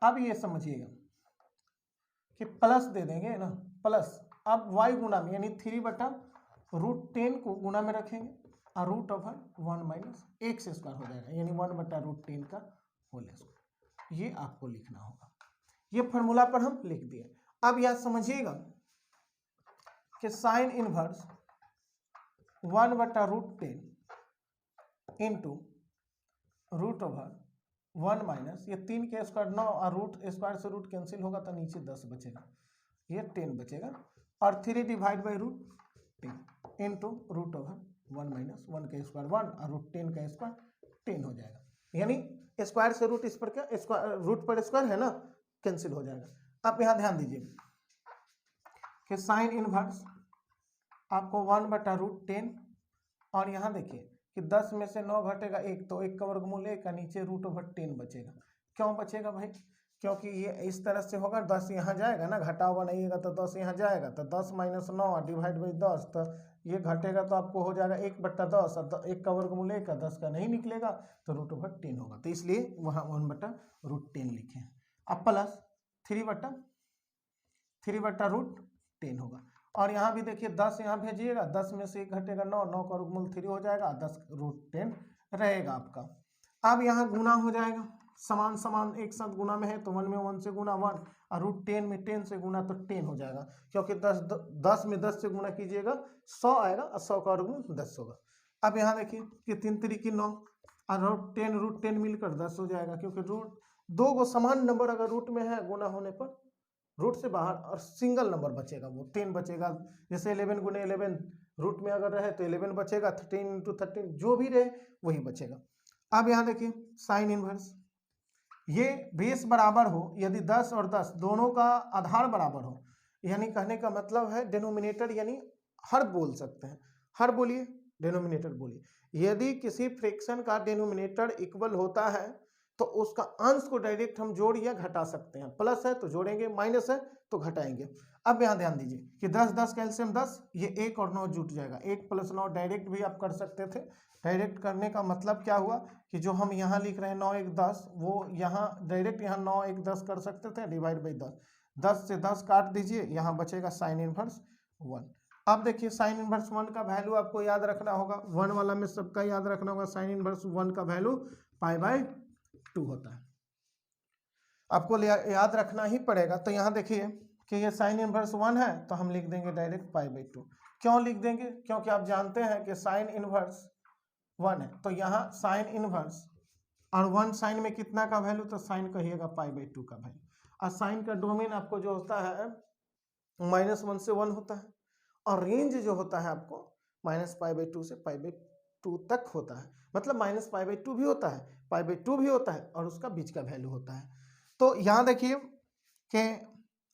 अब ये समझिएगा कि प्लस दे देंगे ना, प्लस अब वाई गुना में, यानी 3/√10 को गुना में रखेंगे और root over 1 minus x square हो जाएगा, यानी 1/√10 का होल स्क्वायर। ये आपको लिखना होगा, ये फॉर्मूला पर हम लिख दिए। अब यह समझिएगा कि sine inverse 1/√10 into root over 1 minus ये 3 के स्क्वायर 9 और रूट स्क्वायर से रूट कैंसिल होगा तो नीचे 10 बचेगा, ये 10 बचेगा, और 3/√10 इंटू रूट ओवर 1 माइनस 1 का स्क्वायर 1 और रूट 10 का स्क्वायर 10 हो जाएगा, यानी स्क्वायर से रूट इस पर क्या स्क्वायर रूट पर स्क्वायर है ना, कैंसिल हो जाएगा। अब यहाँ ध्यान दीजिए कि साइन इनवर्स आपको 1/√10, और यहाँ देखिए कि 10 में से 9 घटेगा 1, तो 1 का वर्गमूल 1 का नीचे रूट ओवर 10 बचेगा। क्यों बचेगा भाई, क्योंकि ये इस तरह से होगा, 10 यहाँ जाएगा ना, घटा हुआ नहीं होगा तो 10 यहाँ जाएगा, तो 10 माइनस 9 डिवाइड बाई 10, तो ये घटेगा तो आपको हो जाएगा 1/10, और 1 का वर्गमूल 1 का 10 का नहीं निकलेगा तो रूट ओवर 10 होगा, तो इसलिए वहाँ 1/√10 लिखे हैं। अब प्लस 3/√10 होगा, और यहाँ भी देखिए 10 यहाँ भेजिएगा, 10 में से 1 घटेगा 9, 9 का वर्गमूल 3 हो जाएगा, 10√10 रहेगा आपका। अब यहाँ गुना हो जाएगा, समान समान एक साथ गुना में है तो 1 में 1 से गुना 1 और √10 में 10 से गुना तो 10 हो जाएगा, क्योंकि 10 में 10 से गुना कीजिएगा 100 आएगा और 100 का वर्गमूल 10 होगा। अब यहाँ देखिए कि 3 3 9 और √10 मिलकर 10 हो जाएगा, क्योंकि दो को समान नंबर अगर रूट में है गुना होने पर रूट से बाहर और सिंगल नंबर बचेगा वो 10 बचेगा। जैसे 11 गुने 11 रूट में अगर रहे तो 11 बचेगा, 13 × 13 जो भी रहे वही बचेगा। अब यहाँ देखिए साइन इनवर्स, ये बेस बराबर हो यदि 10 और 10 दोनों का आधार बराबर हो, यानी कहने का मतलब है डेनोमिनेटर यानी हर बोल सकते हैं, हर बोलिए डेनोमिनेटर बोलिए। यदि किसी फ्रैक्शन का डेनोमिनेटर इक्वल होता है तो उसका अंश को डायरेक्ट हम जोड़ या घटा सकते हैं, प्लस है तो जोड़ेंगे, माइनस है तो घटाएंगे। अब यहाँ ध्यान दीजिए कि 10 10 कैल्शियम 10, ये 1 और 9 जुट जाएगा, 1 + 9 डायरेक्ट भी आप कर सकते थे। डायरेक्ट करने का मतलब क्या हुआ कि जो हम यहाँ लिख रहे हैं 9 1 10, वो यहाँ डायरेक्ट यहाँ 9 1 10 कर सकते थे, डिवाइड बाई 10, 10 से 10 काट दीजिए, यहाँ बचेगा साइन इनवर्स 1। अब देखिए साइन इनवर्स 1 का वैल्यू आपको याद रखना होगा, 1 वाला में सबका याद रखना होगा, साइन इनवर्स 1 का वैल्यू π/2 होता है, आपको याद रखना ही पड़ेगा। तो यहाँ देखिए कि ये साइन इनवर्स 1 है तो हम लिख देंगे डायरेक्ट π/2। क्यों लिख देंगे? क्योंकि आप जानते हैं कि साइन इनवर्स 1 है, तो यहाँ साइन इनवर्स और 1 साइन में कितना का वैल्यू, तो साइन कहिएगा π/2 का वैल्यू। और साइन का डोमेन आपको जो होता है -1 से 1 होता है, और रेंज जो होता है आपको -π/2 से π/2 तक होता है, मतलब -π/2 भी होता है, π/2 भी होता है और उसका बीच का वैल्यू होता है। तो यहाँ देखिए कि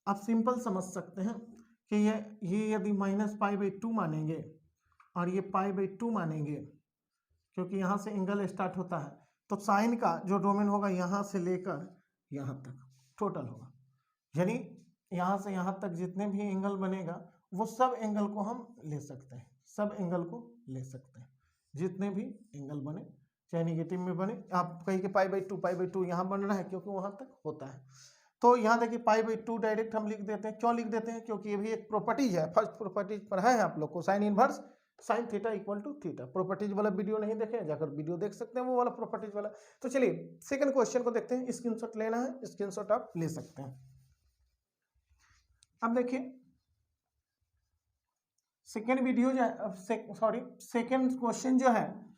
आप सिंपल समझ सकते हैं कि ये यदि -π/2 मानेंगे और ये π/2 मानेंगे, क्योंकि यहाँ से एंगल स्टार्ट होता है, तो साइन का जो डोमेन होगा यहाँ से लेकर यहाँ तक टोटल होगा, यानी यहाँ से यहाँ तक जितने भी एंगल बनेगा वो सब एंगल को हम ले सकते हैं, सब एंगल को ले सकते हैं, जितने भी एंगल बने, चाहे नेगेटिव में बने। आप कहिए कि π/2 यहाँ बन रहा है क्योंकि वहाँ तक होता है। तो यहाँ देखिए π/2 डायरेक्ट हम लिख देते हैं। क्यों लिख देते हैं? क्योंकि ये भी एक प्रॉपर्टीज है, फर्स्ट प्रॉपर्टीज पढ़ा है आप लोग को, sine inverse sine theta equal to theta. Properties वाला वीडियो नहीं देखे, जाकर वीडियो देख सकते हैं वो वाला प्रॉपर्टीज वाला। तो चलिए सेकंड क्वेश्चन को देखते हैं, स्क्रीनशॉट लेना है, स्क्रीनशॉट आप ले सकते हैं। अब देखिए सेकेंड वीडियो जो है, सेकेंड क्वेश्चन जो है,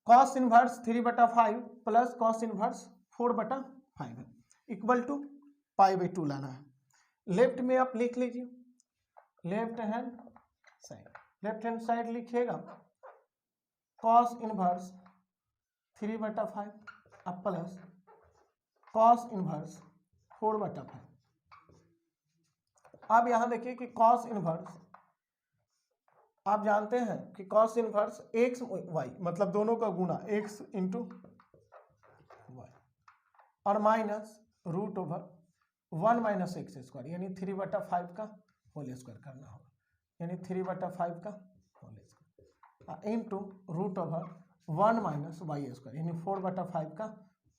cos inverse 3/5 plus cos inverse 4/5 है, इक्वल टू π/2 लाना है। लेफ्ट में आप लिख लीजिए, लेफ्ट हैंड साइड लिखिएगा cos इनवर्स 3/5 अब प्लस cos इनवर्स 4/5। अब यहां देखिए कि cos इनवर्स, आप जानते हैं कि cos इनवर्स x y मतलब दोनों का गुना x इंटू वाई और माइनस √1 - x² यानी 3/5 का होल स्क्वायर करना होगा, यानी 3/5 का होल स्क्वायर इंटू √1 - y² यानी 4/5 का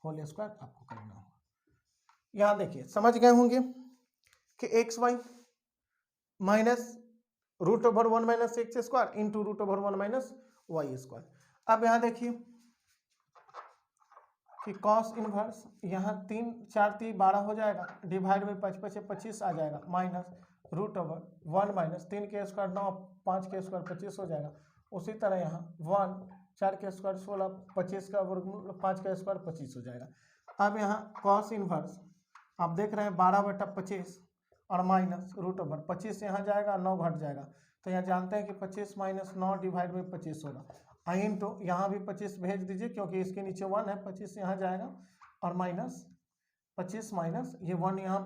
होल स्क्वायर आपको करना होगा। यहाँ देखिए समझ गए होंगे कि xy minus √1 - x² into √1 - y²। अब यहाँ देखिए कि cos इनवर्स यहाँ 3 4 3 12 हो जाएगा, डिवाइड बाई 5 5 25 आ जाएगा, माइनस √1 - 3 के स्क्वायर 9, 5 के स्क्वायर 25 हो जाएगा। उसी तरह यहाँ 1 4 के स्क्वायर 16, 25 का वर्गमूल 5 का स्क्वायर 25 हो जाएगा। अब यहाँ cos इनवर्स आप देख रहे हैं 12/25 और माइनस √25 यहाँ जाएगा, 9 घट जाएगा, तो यहाँ जानते हैं कि 25 - 9 डिवाइड बाई 25 होगा। इंटू यहाँ भी 25 भेज दीजिए क्योंकि इसके नीचे 1 है, 25 यहाँ जाएगा और माइनस 25 माइनस ये 1 यहाँ,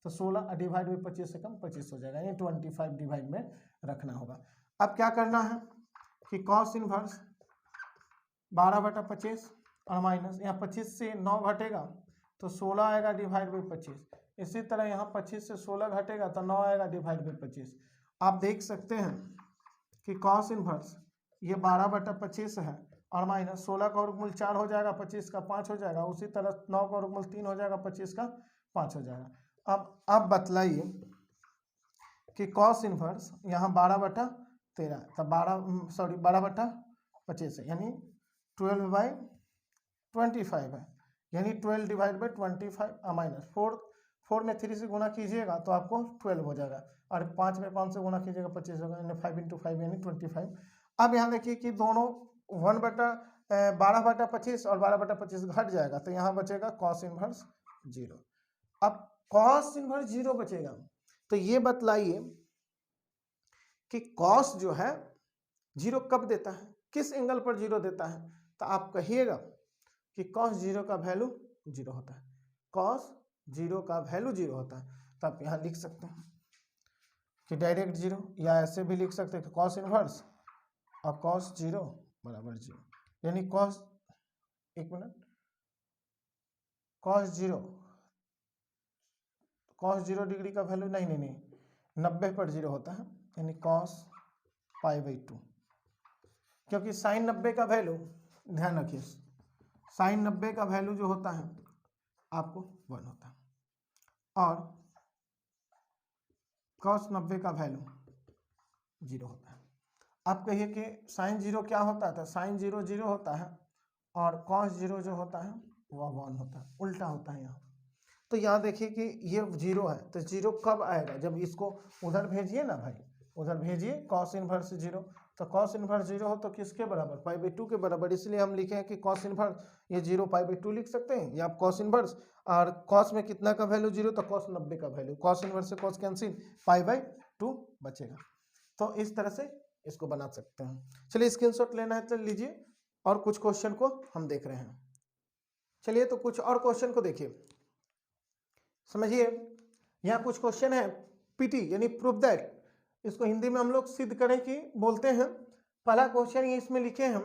तो 16 डिवाइड बाई 25 से कम 25 हो जाएगा, यानी 25 डिवाइड में रखना होगा। अब क्या करना है कि cos इनवर्स 12/25 और माइनस यहाँ 25 से 9 घटेगा तो 16 आएगा डिवाइड बाई 25। इसी तरह यहाँ 25 से 16 घटेगा तो 9 आएगा डिवाइड बाई 25। आप देख सकते हैं कि cos इनवर्स ये 12/25 है और माइनस 16 का वर्गमूल 4 हो जाएगा, 25 का 5 हो जाएगा, उसी तरह 9 का वर्गमूल 3 हो जाएगा, 25 का 5 हो जाएगा। अब बतलाइए कि कॉस इनवर्स यहाँ 12/13 तब 12/25 है, यानी 12/25 है, यानी 12 डिवाइड बाई 25 माइनस 4 में 3 से गुना कीजिएगा तो आपको 12 हो जाएगा, और 5 में 5 से गुना कीजिएगा 25 होगा, यानी 5 × 5 यानी 25। अब यहाँ देखिए कि दोनों 12/25 और 12/25 घट जाएगा, तो यहाँ बचेगा कॉस इनवर्स 0। अब कॉस इनवर्स 0 बचेगा, तो ये बतलाइए कि कॉस जो है 0 कब देता है, किस एंगल पर 0 देता है, तो आप कहिएगा कि कॉस 0 का वैल्यू 0 होता है, कॉस 0 का वैल्यू 0 होता है। तो आप यहाँ लिख सकते हैं कि डायरेक्ट 0, या ऐसे भी लिख सकते हैं कि कॉस इनवर्स और कॉस 0 बराबर 0, यानी कॉस, एक मिनट, कॉस 0 डिग्री का वैल्यू नहीं 90 पर 0 होता है, यानी कॉस π/2, क्योंकि साइन 90 का वैल्यू, ध्यान रखिए, साइन 90 का वैल्यू जो होता है आपको 1 होता है, और कॉस 90 का वैल्यू 0 होता है। आप कहिए कि साइन 0 क्या होता है, तो साइन 0 0 होता है और कॉस 0 जो होता है वह 1 होता है, उल्टा होता है यहाँ। तो यहाँ देखिए कि ये 0 है, तो 0 कब आएगा, जब इसको उधर भेजिए ना भाई, उधर भेजिए कॉस इनवर्स 0, तो कॉस इनवर्स 0 हो तो किसके बराबर, π/2 के बराबर, इसलिए हम लिखे हैं कि कॉस इनवर्स ये 0 π/2 लिख सकते हैं, या आप कॉस इनवर्स, और कॉस में कितना का वैल्यू 0, तो कॉस 90 का वैल्यू, कॉस इनवर्स से कॉस कैंसिल, π/2 बचेगा। तो इस तरह से इसको बना सकते हैं। चलिए स्क्रीनशॉट लेना है तो लीजिए, और कुछ क्वेश्चन को हम देख रहे हैं। चलिए तो कुछ और क्वेश्चन को देखिए, समझिए। यहाँ कुछ क्वेश्चन है पीटी, यानी प्रूफ दैट, इसको हिंदी में हम लोग सिद्ध करें कि बोलते हैं। पहला क्वेश्चन ये इसमें लिखे हम,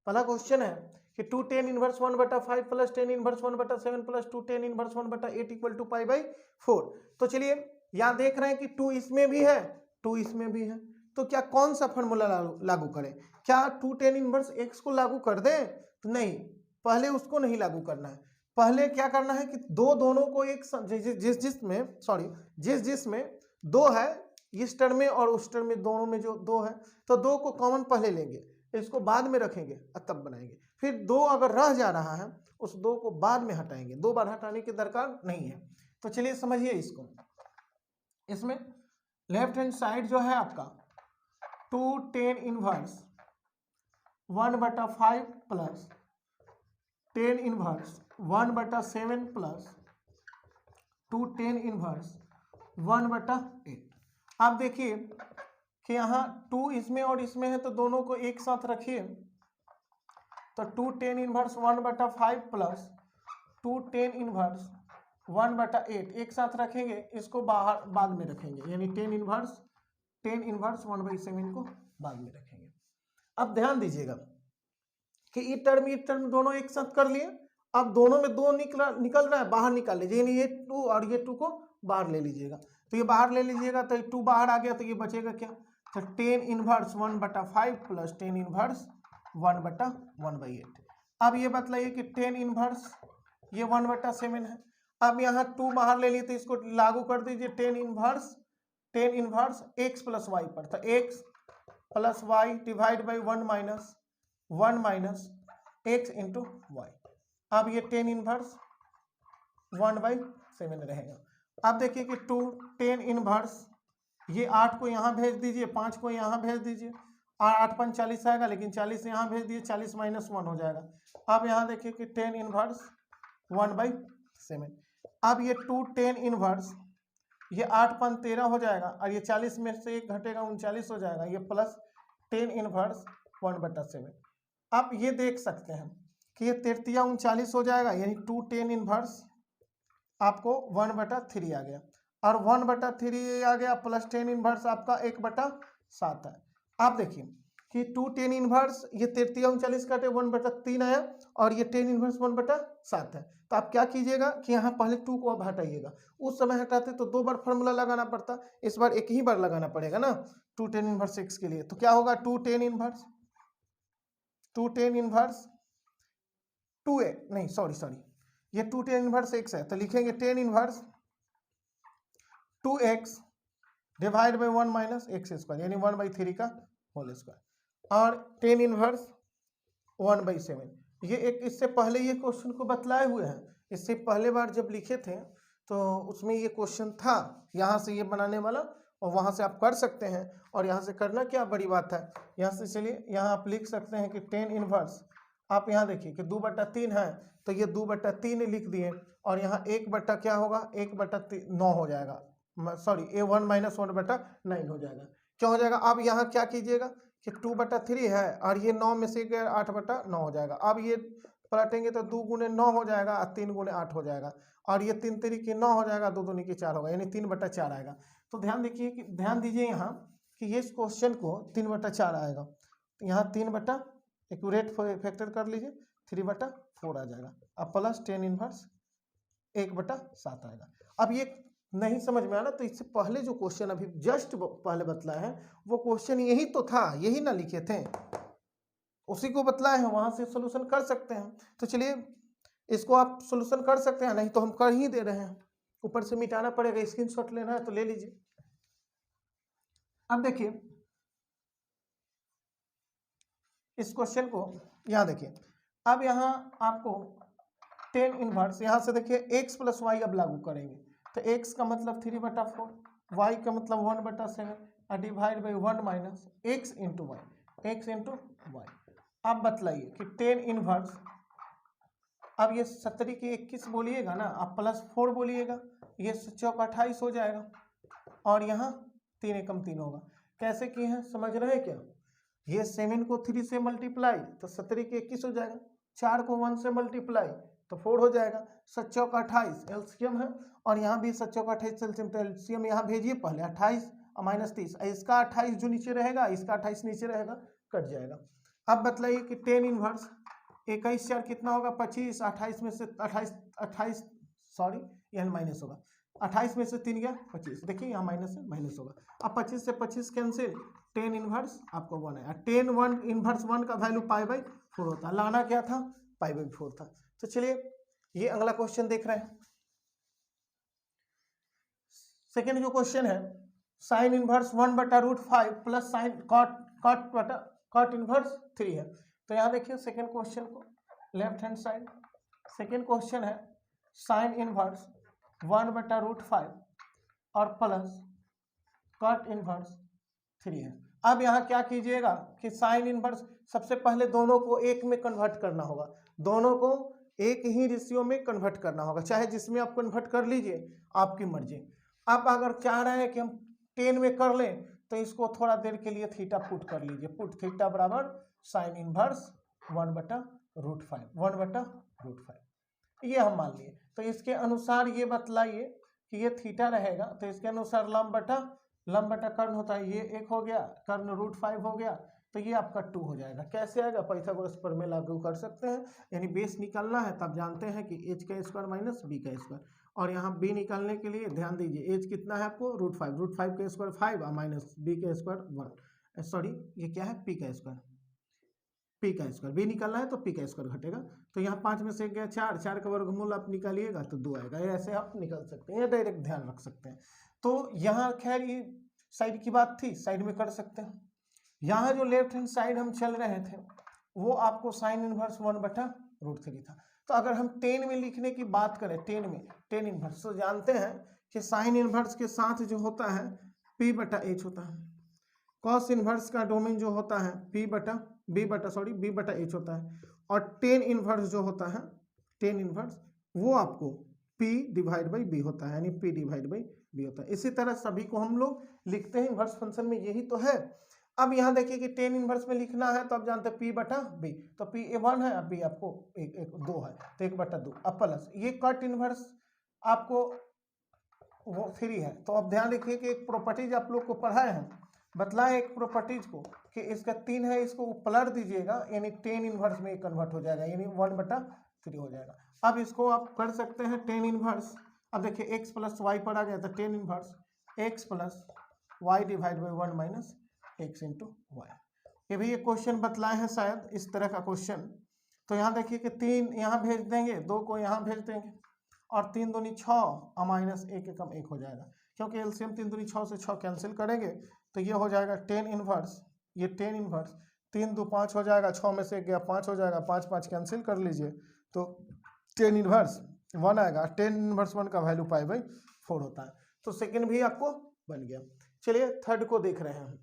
पहला क्वेश्चन है कि 2 tan inverse 1/5 plus tan inverse 1/7 plus 2 tan inverse 1/8 equal to π/4। तो चलिए यहाँ देख रहे हैं कि 2 इसमें भी है, 2 इसमें भी है, तो क्या कौन सा फॉर्मूला लागू करें, क्या 2 tan इनवर्स x को लागू कर दें, तो नहीं, पहले उसको नहीं लागू करना है, पहले क्या करना है कि दोनों को एक जिस में 2 है, इस टर्म में और उस टर्म में, दोनों में जो 2 है, तो 2 को कॉमन पहले लेंगे, इसको बाद में रखेंगे और तब बनाएंगे, फिर 2 अगर रह जा रहा है उस 2 को बाद में हटाएंगे, 2 बार हटाने की दरकार नहीं है। तो चलिए समझिए इसको, इसमें लेफ्ट हैंड साइड जो है आपका 2 tan inverse 1/5 plus tan inverse 1/7 plus 2 tan inverse 1/8। आप देखिए कि यहाँ 2 इसमें और इसमें है, तो दोनों को एक साथ रखिए, तो 2 tan inverse 1/5 plus 2 tan inverse 1/8 एक साथ रखेंगे, इसको बाहर बाद में रखेंगे, यानी tan इनवर्स 1/7 को बाद में रखेंगे। अब ध्यान दीजिएगा कि ये टर्म दोनों एक साथ कर लिए, अब दोनों में 2 निकल रहा है, बाहर निकाल लीजिए, यानी ये 2 और ये 2 को बाहर ले लीजिएगा, तो ये बाहर ले लीजिएगा, तो 2 बाहर आ गया, तो ये बचेगा क्या, तो tan inverse 1/5 plus tan inverse 1/8। अब ये बतलाइए कि tan इनवर्स ये 1/7 है, अब यहाँ 2 बाहर ले लिए, तो इसको लागू कर दीजिए tan inverse x plus y पर, तो x plus y divide by 1 minus x into y. अब ये tan इनवर्स 1/7 रहेगा। अब देखिए कि 2 tan इनवर्स, ये 8 को यहाँ भेज दीजिए, 5 को यहाँ भेज दीजिए, और 8 5 40 आएगा, लेकिन 40 यहाँ भेज दिए, 40 माइनस 1 हो जाएगा। अब यहाँ देखिए कि tan इनवर्स 1/7। अब ये 2 tan इनवर्स, ये 8 5 13 हो जाएगा, और ये 40 में से 1 घटेगा 39 हो जाएगा, ये प्लस tan इनवर्स 1/7। आप ये देख सकते हैं कि ये 33 हो जाएगा, यानी 2 tan इनवर्स आपको 1/3 आ गया, और 1/3 आ गया, प्लस tan इनवर्स आपका 1/7 है। आप देखिए कि 2 tan इनवर्स, ये 33 काटे 1/3 आया, और ये tan इनवर्स 1/7 है। तो आप क्या कीजिएगा कि यहाँ पहले 2 को अब हटाइएगा, उस समय हटाते तो 2 बार फॉर्मूला लगाना पड़ता, इस बार एक ही बार लगाना पड़ेगा ना 2 tan इनवर्स x के लिए। तो क्या होगा 2 tan इनवर्स 2a, नहीं सॉरी, ये 2 tan इनवर्स x है, तो लिखेंगे tan inverse 2x divide by 1 minus x square यानी 1/3 का होल स्क्वायर और टेन इनवर्स 1/7। ये एक इससे पहले ये क्वेश्चन को बतलाए हुए हैं, इससे पहले बार जब लिखे थे तो उसमें ये क्वेश्चन था यहाँ से ये बनाने वाला, और वहाँ से आप कर सकते हैं। और यहाँ से करना क्या बड़ी बात है, यहाँ से चलिए यहाँ आप लिख सकते हैं कि टेन इनवर्स, आप यहाँ देखिए कि 2/3 है तो ये 2/3 लिख दिए, और यहाँ 1 क्या होगा 1/9 हो जाएगा, सॉरी A1 माइनस 1/9 हो जाएगा। क्या हो जाएगा, अब यहाँ क्या कीजिएगा कि 2/3 है और ये 9 में से 8/9 हो जाएगा। अब ये पलटेंगे तो 2 गुणे 9 हो जाएगा और 3 गुणे 8 हो जाएगा, और ये 3 3 9 हो जाएगा, 2 दूनी 4 होगा, यानी 3/4 आएगा। तो ध्यान दीजिए यहाँ कि ये इस क्वेश्चन को 3/4 आएगा, तो यहाँ 3 एक्यूरेट फैक्टर कर लीजिए 3/4 आ जाएगा, अब प्लस टेन इनवर्स 1/7 आएगा। अब ये नहीं समझ में आना तो इससे पहले जो क्वेश्चन अभी जस्ट पहले बतलाए हैं वो क्वेश्चन यही तो था, यही ना लिखे थे, उसी को बतलाए हैं, वहां से सोल्यूशन कर सकते हैं। तो चलिए इसको आप सोल्यूशन कर सकते हैं, नहीं तो हम कर ही दे रहे हैं, ऊपर से मिटाना पड़ेगा, स्क्रीनशॉट लेना है तो ले लीजिए। अब देखिए इस क्वेश्चन को यहाँ देखिए, अब यहाँ आपको टेन इनवर्स यहाँ से देखिए x प्लस वाई अब लागू करेंगे, तो x का मतलब 3/4, y का मतलब 1/7 और divide by 1 minus x into y. अब बतलाइए कि टेन इनवर्स, अब ये 70 की 21 बोलिएगा ना, आप +4 बोलिएगा, ये 4 28 हो जाएगा, और यहाँ 3 एकम 3 होगा। कैसे किए हैं समझ रहे हैं क्या, ये 7 को 3 से मल्टीप्लाई तो 70 की 21 हो जाएगा, 4 को 1 से मल्टीप्लाई तो 4 हो जाएगा, 7 का 28 एलसीएम है, और यहाँ भी 7 का 28 एलसीएम, तो एलसीएम यहाँ भेजिए पहले 28 और -30, इसका 28 जो नीचे रहेगा इसका 28 नीचे रहेगा, कट जाएगा। अब बतलाइए कि टेन इनवर्स 21 4 कितना होगा 25, 28 में से 28 सॉरी यहाँ माइनस होगा, 28 में से 3 गया 25, देखिए यहाँ माइनस है माइनस होगा। अब 25 से 25 कैंसिल, टेन इनवर्स आपको 1 है, टेन 1 इनवर्स 1 का वैल्यू π/4 होता है, लाना क्या था π/4 था। तो चलिए ये अगला क्वेश्चन देख रहे हैं। सेकेंड जो क्वेश्चन है sine inverse 1/√5 plus sine cot inverse 3 है। तो यहाँ देखिए सेकेंड क्वेश्चन को left hand side, second question है साइन इनवर्स 1/√5 और प्लस कॉट इनवर्स 3 है। अब यहाँ क्या कीजिएगा कि साइन इनवर्स, सबसे पहले दोनों को एक में कन्वर्ट करना होगा, दोनों को एक ही रेशियो में कन्वर्ट करना होगा, चाहे जिसमें आप कन्वर्ट कर लीजिए आपकी मर्जी। आप अगर चाह रहे हैं कि हम 10 में कर लें तो इसको थोड़ा देर के लिए थीटा पुट कर लीजिए, पुट थीटा बराबर साइन इनवर्स 1/√5 ये हम मान लिए। तो इसके अनुसार ये बतलाइए कि ये थीटा रहेगा, तो इसके अनुसार लंब बटा कर्ण होता है, ये 1 हो गया, कर्ण √5 हो गया, तो ये आपका 2 हो जाएगा। कैसे आएगा, पाइथागोरस प्रमेय लागू कर सकते हैं, यानी बेस निकालना है तब जानते हैं कि h का स्क्वायर माइनस b का स्क्वायर, और यहाँ b निकालने के लिए ध्यान दीजिए h कितना है आपको √5 का स्क्वायर 5 और माइनस b का स्क्वायर 1, सॉरी ये क्या है p का स्क्वायर b निकालना है तो p का स्क्वायर घटेगा। तो यहाँ 5 में से गया 4 का वर्गमूल आप निकालिएगा तो 2 आएगा, ऐसे आप निकाल सकते हैं या डायरेक्ट ध्यान रख सकते हैं। तो यहाँ खैर ये साइड की बात थी, साइड में कर सकते हैं। यहाँ जो लेफ्ट हैंड साइड हम चल रहे थे वो आपको साइन इनवर्स 1/√3 था। तो अगर हम 10 में लिखने की बात करें, 10 में टेन इनवर्स, तो जानते हैं कि साइन इनवर्स के साथ जो होता है p/h होता है, कॉस इनवर्स का डोमेन जो होता है b/h होता है, और टेन इनवर्स जो होता है टेन इनवर्स वो आपको p/b होता है, यानी p/b होता है। इसी तरह सभी को हम लोग लिखते हैं इनवर्स फंक्शन में, यही तो है। अब यहाँ देखिए कि टेन इनवर्स में लिखना है तो आप जानते हैं p/b, तो p 1 है, अब b आपको 2 है तो 1/2, अब प्लस ये कट इनवर्स आपको वो 3 है। तो अब ध्यान रखिए कि एक प्रॉपर्टीज आप लोग को पढ़ाए हैं, बतलाए एक प्रॉपर्टीज को कि इसका 3 है, इसको पलट दीजिएगा यानी टेन इनवर्स में कन्वर्ट हो जाएगा, यानी 1/3 हो जाएगा। अब इसको आप कर सकते हैं टेन इनवर्स, अब देखिए x प्लस वाई पर आ गया था, tan inverse x plus y divide by 1 minus x into y. ये भी एक क्वेश्चन बतलाए हैं शायद इस तरह का क्वेश्चन। तो यहाँ देखिए कि 3 यहाँ भेज देंगे, 2 को यहाँ भेज देंगे, और 3 दूनी 6 और माइनस 1 एकम 1 हो जाएगा। क्योंकि एलसीएम 3 दूनी 6 से 6 कैंसिल करेंगे तो ये हो जाएगा टेन इनवर्स, ये टेन इनवर्स 3 2 5 हो जाएगा, 6 में से 1 गया 5 हो जाएगा, 5 5 कैंसिल कर लीजिए तो टेन इनवर्स 1 आएगा। टेन इनवर्स 1 का वैल्यू π/4 होता है। तो सेकंड भी आपको बन गया। चलिए थर्ड को देख रहे हैं।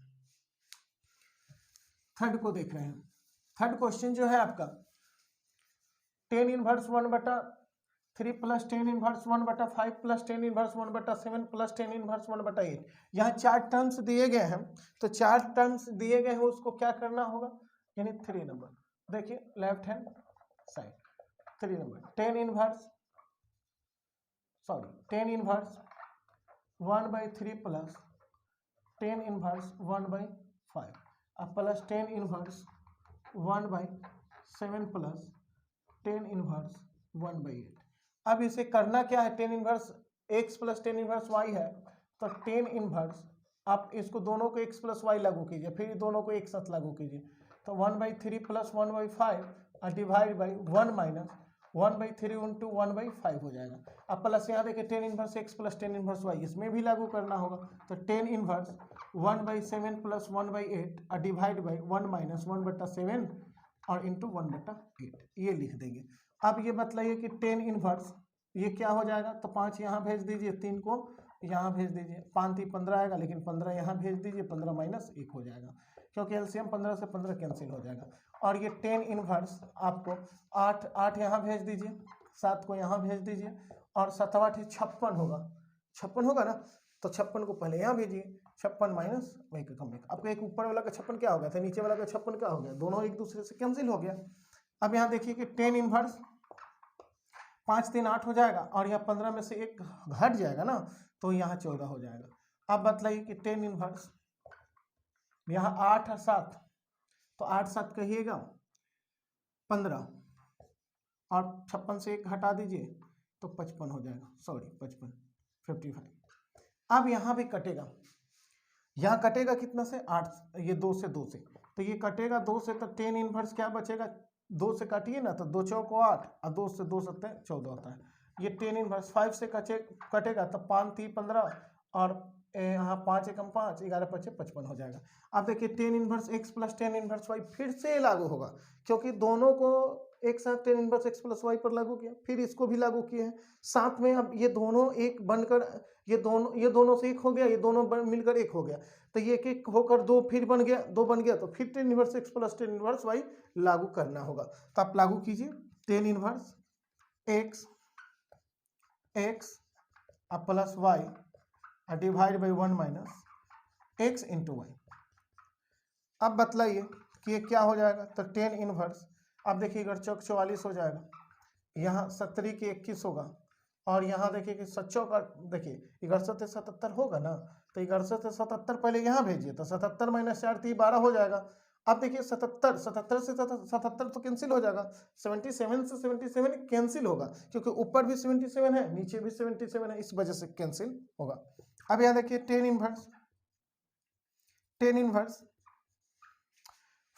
थर्ड को देख रहे हैं। थर्ड क्वेश्चन जो है आपका tan inverse 1/3 plus tan inverse 1/5 plus tan inverse 1/7 plus tan inverse 1/8। यहाँ 4 टर्म्स दिए गए हैं, तो 4 टर्म्स दिए गए हैं उसको क्या करना होगा, यानी 3 नंबर देखिए left hand side 3 number tan inverse 1/3 plus tan inverse 1/5 अब plus tan inverse 1/7 plus tan inverse 1/8। अब इसे करना क्या है, tan inverse x plus tan inverse y है, तो टेन इनवर्स आप इसको दोनों को x प्लस वाई लागू कीजिए, फिर दोनों को एक साथ लागू कीजिए, तो 1/3 plus 1/5 divide by 1 minus 1/3 into 1/5 हो जाएगा। अब प्लस यहाँ देखिए ten inverse x plus tan inverse y, इसमें भी लागू करना होगा, तो tan inverse 1/7 plus 1/8 divide by 1 minus 1/7 और इंटू 1/8 ये लिख देंगे। अब ये बताइए कि टेन इनवर्स ये क्या हो जाएगा, तो 5 यहाँ भेज दीजिए, 3 को यहाँ भेज दीजिए, 5 3 15 आएगा, लेकिन 15 यहाँ भेज दीजिए, 15 माइनस 1 हो जाएगा, क्योंकि एलसीएम 15 से 15 कैंसिल हो जाएगा। और ये टेन इनवर्स आपको 8 यहाँ भेज दीजिए, 7 को यहाँ भेज दीजिए, और 7 8 56 होगा, 56 होगा ना, तो 56 को पहले यहाँ भेजिए, 56 माइनस वही का कम। आपको एक ऊपर वाला का 56 क्या हो गया था, नीचे वाला का 56 क्या हो गया, दोनों एक दूसरे से कैंसिल हो गया। अब यहाँ देखिए कि टेन इनवर्स 5 3 8 हो जाएगा, और यहाँ 15 में से 1 घट जाएगा ना, तो यहाँ 14 हो जाएगा। अब बतलाइए कि टेन इनवर्स यहाँ 8 और 7, तो 8 7 कहिएगा 15, और 56 से 1 हटा दीजिए तो 55 हो जाएगा, 55। अब यहाँ भी कटेगा, यहाँ कटेगा कितना से 8, ये 2 से 2 से, तो ये कटेगा 2 से, तो टेन इनवर्स क्या बचेगा, 2 से काटिए ना, तो 2 चौको 8 और 2 से 2 7 14 होता है। ये टेन इनवर्स 5 से कटेगा, तो 5 3 15 और यहाँ 5 एकम 5 11 5 55 हो जाएगा। अब देखिए ten inverse x plus tan inverse y फिर से लागू होगा, क्योंकि दोनों को एक साथ tan inverse x plus y पर लागू किया, फिर इसको भी लागू किए हैं साथ में। अब ये दोनों एक बनकर ये दोनों से एक हो गया, ये दोनों मिलकर एक हो गया, तो ये एक होकर 2 फिर बन गया, 2 बन गया, तो फिर tan inverse x plus tan inverse y लागू करना होगा। तो आप लागू कीजिए टेन इनवर्स x अब plus y divide by 1 minus x into y. अब बतलाइए कि ये क्या हो जाएगा, तो टेन इनवर्स, अब देखिए इधर चौक 44 हो जाएगा, यहाँ 70 की 21 होगा, और यहाँ देखिए कि सच्चों का देखिए 61 से 77 होगा ना, तो 61 से 77 पहले यहाँ भेजिए, तो 77 माइनस 4 तो 12 हो जाएगा। अब देखिए 77 से 77 तो कैंसिल हो जाएगा, 77 से 77 कैंसिल होगा, क्योंकि ऊपर भी 77 है नीचे भी 77 है, इस वजह से कैंसिल होगा। अब यहाँ देखिए टेन इनवर्स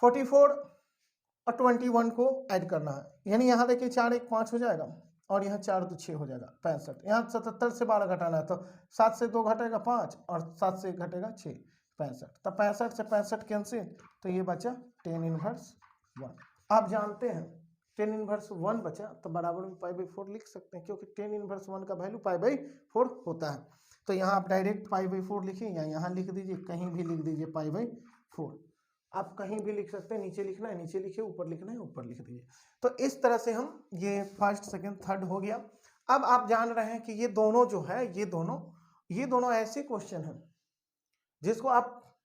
44 और 21 को ऐड करना है, यानी यहाँ देखिए 4 1 5 हो जाएगा, और यहाँ 4 2 6 हो जाएगा 65। यहाँ 77 से 12 घटाना है, तो 7 से 2 घटेगा 5 और 7 से 1 घटेगा 6 65, तो 65 से 65 कैंसिल, तो ये बचा टेन इनवर्स 1। आप जानते हैं टेन इनवर्स 1 बचा, तो बराबर में π/4 लिख सकते हैं, क्योंकि टेन इनवर्स 1 का वैल्यू π/4 होता है। तो यहाँ आप डायरेक्ट π/4 लिखिए, या यहाँ लिख दीजिए, कहीं भी लिख दीजिए π/4। आप कहीं भी लिख सकते हैं, नीचे लिखना है नीचे लिखिए, ऊपर लिखना है ऊपर लिख दीजिए। तो इस तरह से हम ये फर्स्ट सेकंड थर्ड हो गया। अब आप जान रहे हैं कि ये दोनों जो है ये दोनों ऐसे क्वेश्चन हैं जिसको आप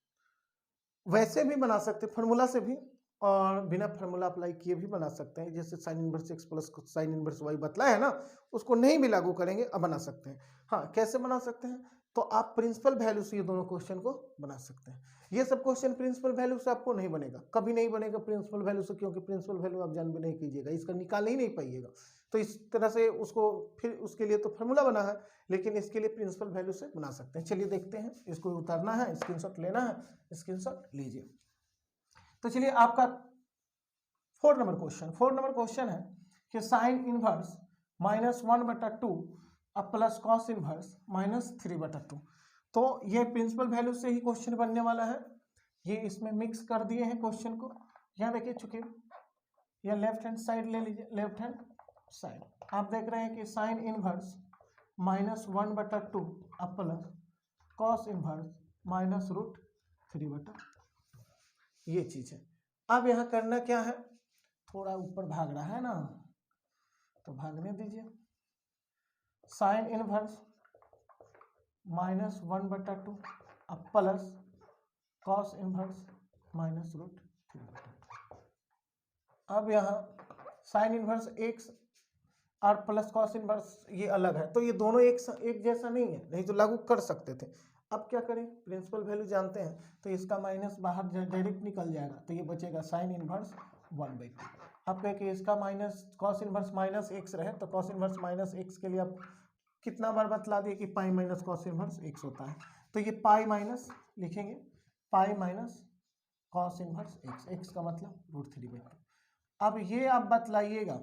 वैसे भी बना सकते हैं, फार्मूला से भी, और बिना फार्मूला अप्लाई किए भी बना सकते हैं। जैसे sine inverse x plus sine inverse y बतलाया है ना, उसको नहीं भी लागू करेंगे अब बना सकते हैं। हाँ, कैसे बना सकते हैं, तो आप प्रिंसिपल वैल्यू से ये दोनों क्वेश्चन को बना सकते हैं। ये सब क्वेश्चन प्रिंसिपल वैल्यू से आपको नहीं बनेगा, कभी नहीं बनेगा प्रिंसिपल वैल्यू से, क्योंकि प्रिंसिपल वैल्यू आप जान भी नहीं कीजिएगा, इसका निकाल ही नहीं पाइएगा। तो इस तरह से उसको फिर उसके लिए तो फार्मूला बना है, लेकिन इसके लिए प्रिंसिपल वैल्यू से बना सकते हैं। चलिए देखते हैं, इसको उतारना है, स्क्रीनशॉट लेना है, स्क्रीनशॉट लीजिए। तो चलिए आपका 4 नंबर क्वेश्चन है कि साइन इनवर्स -1/2 अब प्लस कॉस इनवर्स माइनस 3/2। तो ये प्रिंसिपल वैल्यू से ही क्वेश्चन बनने वाला है। ये इसमें मिक्स कर दिए हैं क्वेश्चन को। यहाँ देखिए चुके या लेफ्ट हैंड साइड ले लीजिए, लेफ्ट हैंड साइड आप देख रहे हैं कि साइन इनवर्स माइनस 1/2 अब प्लस कॉस इनवर्स माइनस √3/, ये चीज है। अब यहाँ करना क्या है, थोड़ा ऊपर भाग रहा है ना, तो भागने दीजिए। साइन इनवर्स माइनस 1/2 अब प्लस कॉस इनवर्स माइनस √3/। अब यहाँ साइन इनवर्स एक और प्लस कॉस इनवर्स ये अलग है, तो ये दोनों एक जैसा नहीं है, नहीं तो लागू कर सकते थे। अब क्या करें, प्रिंसिपल वैल्यू जानते हैं, तो इसका माइनस बाहर डायरेक्ट निकल जाएगा, तो ये बचेगा साइन इनवर्स 1/2। अब कहें कि इसका minus cos inverse minus x रहे, तो कॉस इनवर्स माइनस एक्स के लिए आप कितना बार बतला दिए कि pi minus cos inverse x होता है, तो ये पाई माइनस लिखेंगे, pi minus cos inverse x, x का मतलब √3/2। अब ये आप बतलाइएगा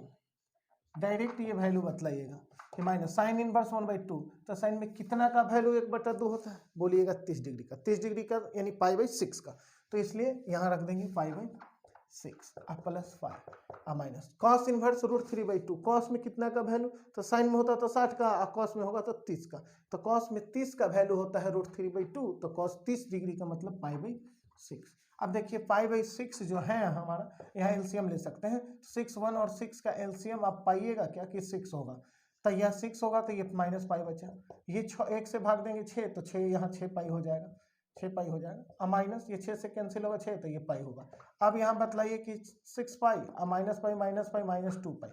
डायरेक्ट, ये वैल्यू बतलाइएगा कि माइनस साइन इनवर्स 1/2, तो साइन में कितना का वैल्यू 1/2 होता है, बोलिएगा 30 डिग्री का, 30 डिग्री का यानी π/6 का, तो इसलिए यहाँ रख देंगे π/6 अब प्लस 5 अब माइनस कॉस इनवर्स √3/2। कॉस में कितना का वैल्यू, तो साइन में होता तो 60 का और कॉस में होगा तो 30 का, तो कॉस में 30 का वैल्यू होता है √3/2, तो कॉस 30 डिग्री का मतलब π/6। अब देखिए π/6 जो है हमारा, यहाँ एलसीएम ले सकते हैं, 6 1 और 6 का एलसीएम आप पाइएगा क्या कि 6 होगा, तो यह 6 होगा, तो ये माइनस पाई बचा, ये 1 से भाग देंगे 6, तो 6 यहाँ 6 पाई हो जाएगा, 6 पाई हो जाएगा, अब माइनस ये 6 से कैंसिल होगा 6, तो ये पाई होगा। अब यहाँ बतलाइए कि 6 पाई अब माइनस पाई माइनस 2 पाई,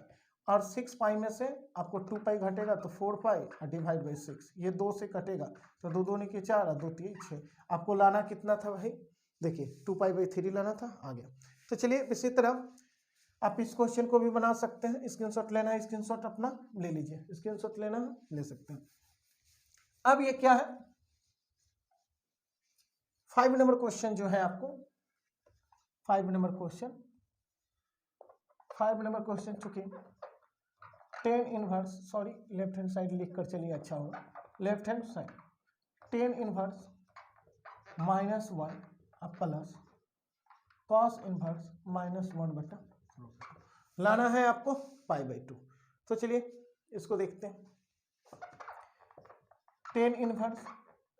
और 6 पाई में से आपको 2 पाई घटेगा तो 4 पाई और डिवाइड बाई 6, ये 2 से कटेगा तो 2 दूनी के 4 और 2 3 6। आपको लाना कितना था भाई, देखिए 2π/3 लाना था, आ गया। तो चलिए इसी तरह आप इस क्वेश्चन को भी बना सकते हैं, स्क्रीनशॉट लेना है, स्क्रीनशॉट अपना ले लीजिए, स्क्रीनशॉट लेना है ले सकते हैं। अब ये क्या है, 5 नंबर क्वेश्चन जो है आपको 5 नंबर क्वेश्चन चुके 10 inverse, sorry left hand side लिख कर चलिए अच्छा होगा, लेफ्ट हैंड साइड 10 इनवर्स -1 अब प्लस कॉस इनवर्स -1/, लाना है आपको π/2। तो चलिए इसको देखते हैं, 10 इनवर्स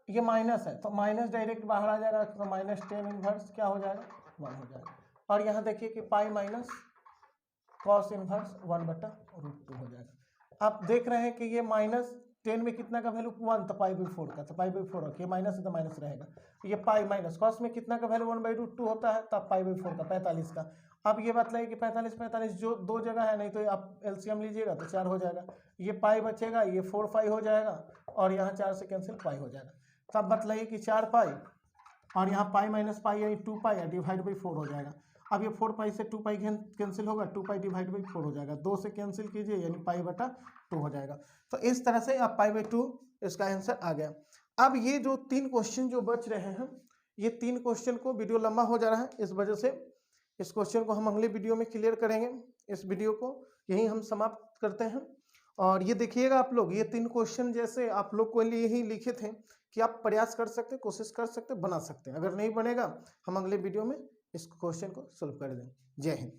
ये माइनस है, तो माइनस डायरेक्ट बाहर आ जाएगा, तो -10 इनवर्स क्या हो जाएगा 1 हो जाएगा, और यहाँ देखिए कि पाई माइनस कॉस इनवर्स 1/√2 हो जाएगा। आप देख रहे हैं कि ये -10 में कितना का वैल्यू 1, तो π/4 का, तो π/4 ये माइनस है तो माइनस रहेगा, ये पाई माइनस कॉस में कितना का वैल्यू 1/√2 होता है, तब π/4 का 45 का। अब ये बतलाइए कि 45 जो दो जगह है, नहीं तो आप एलसीएम लीजिएगा तो 4 हो जाएगा, ये पाई बचेगा, ये 4 पाई हो जाएगा, और यहाँ 4 से कैंसिल पाई हो जाएगा। तब बतलाइए कि 4 पाई और यहाँ पाई माइनस पाई यानी 2 पाई या डिवाइड बाई 4 हो जाएगा। अब ये 4 पाई से 2 पाई कैंसिल होगा, 2 पाई डिवाइड बाई 4 हो जाएगा, 2 से कैंसिल कीजिए यानी π/2 हो जाएगा। तो इस तरह से आप π/2 इसका आंसर आ गया। अब ये जो 3 क्वेश्चन जो बच रहे हैं, ये 3 क्वेश्चन को वीडियो लंबा हो जा रहा है, इस वजह से इस क्वेश्चन को हम अगले वीडियो में क्लियर करेंगे। इस वीडियो को यहीं हम समाप्त करते हैं। और ये देखिएगा आप लोग, ये 3 क्वेश्चन जैसे आप लोग को लिए ही लिखे थे कि आप प्रयास कर सकते, कोशिश कर सकते, बना सकते हैं। अगर नहीं बनेगा हम अगले वीडियो में इस क्वेश्चन को सॉल्व कर देंगे। जय हिंद।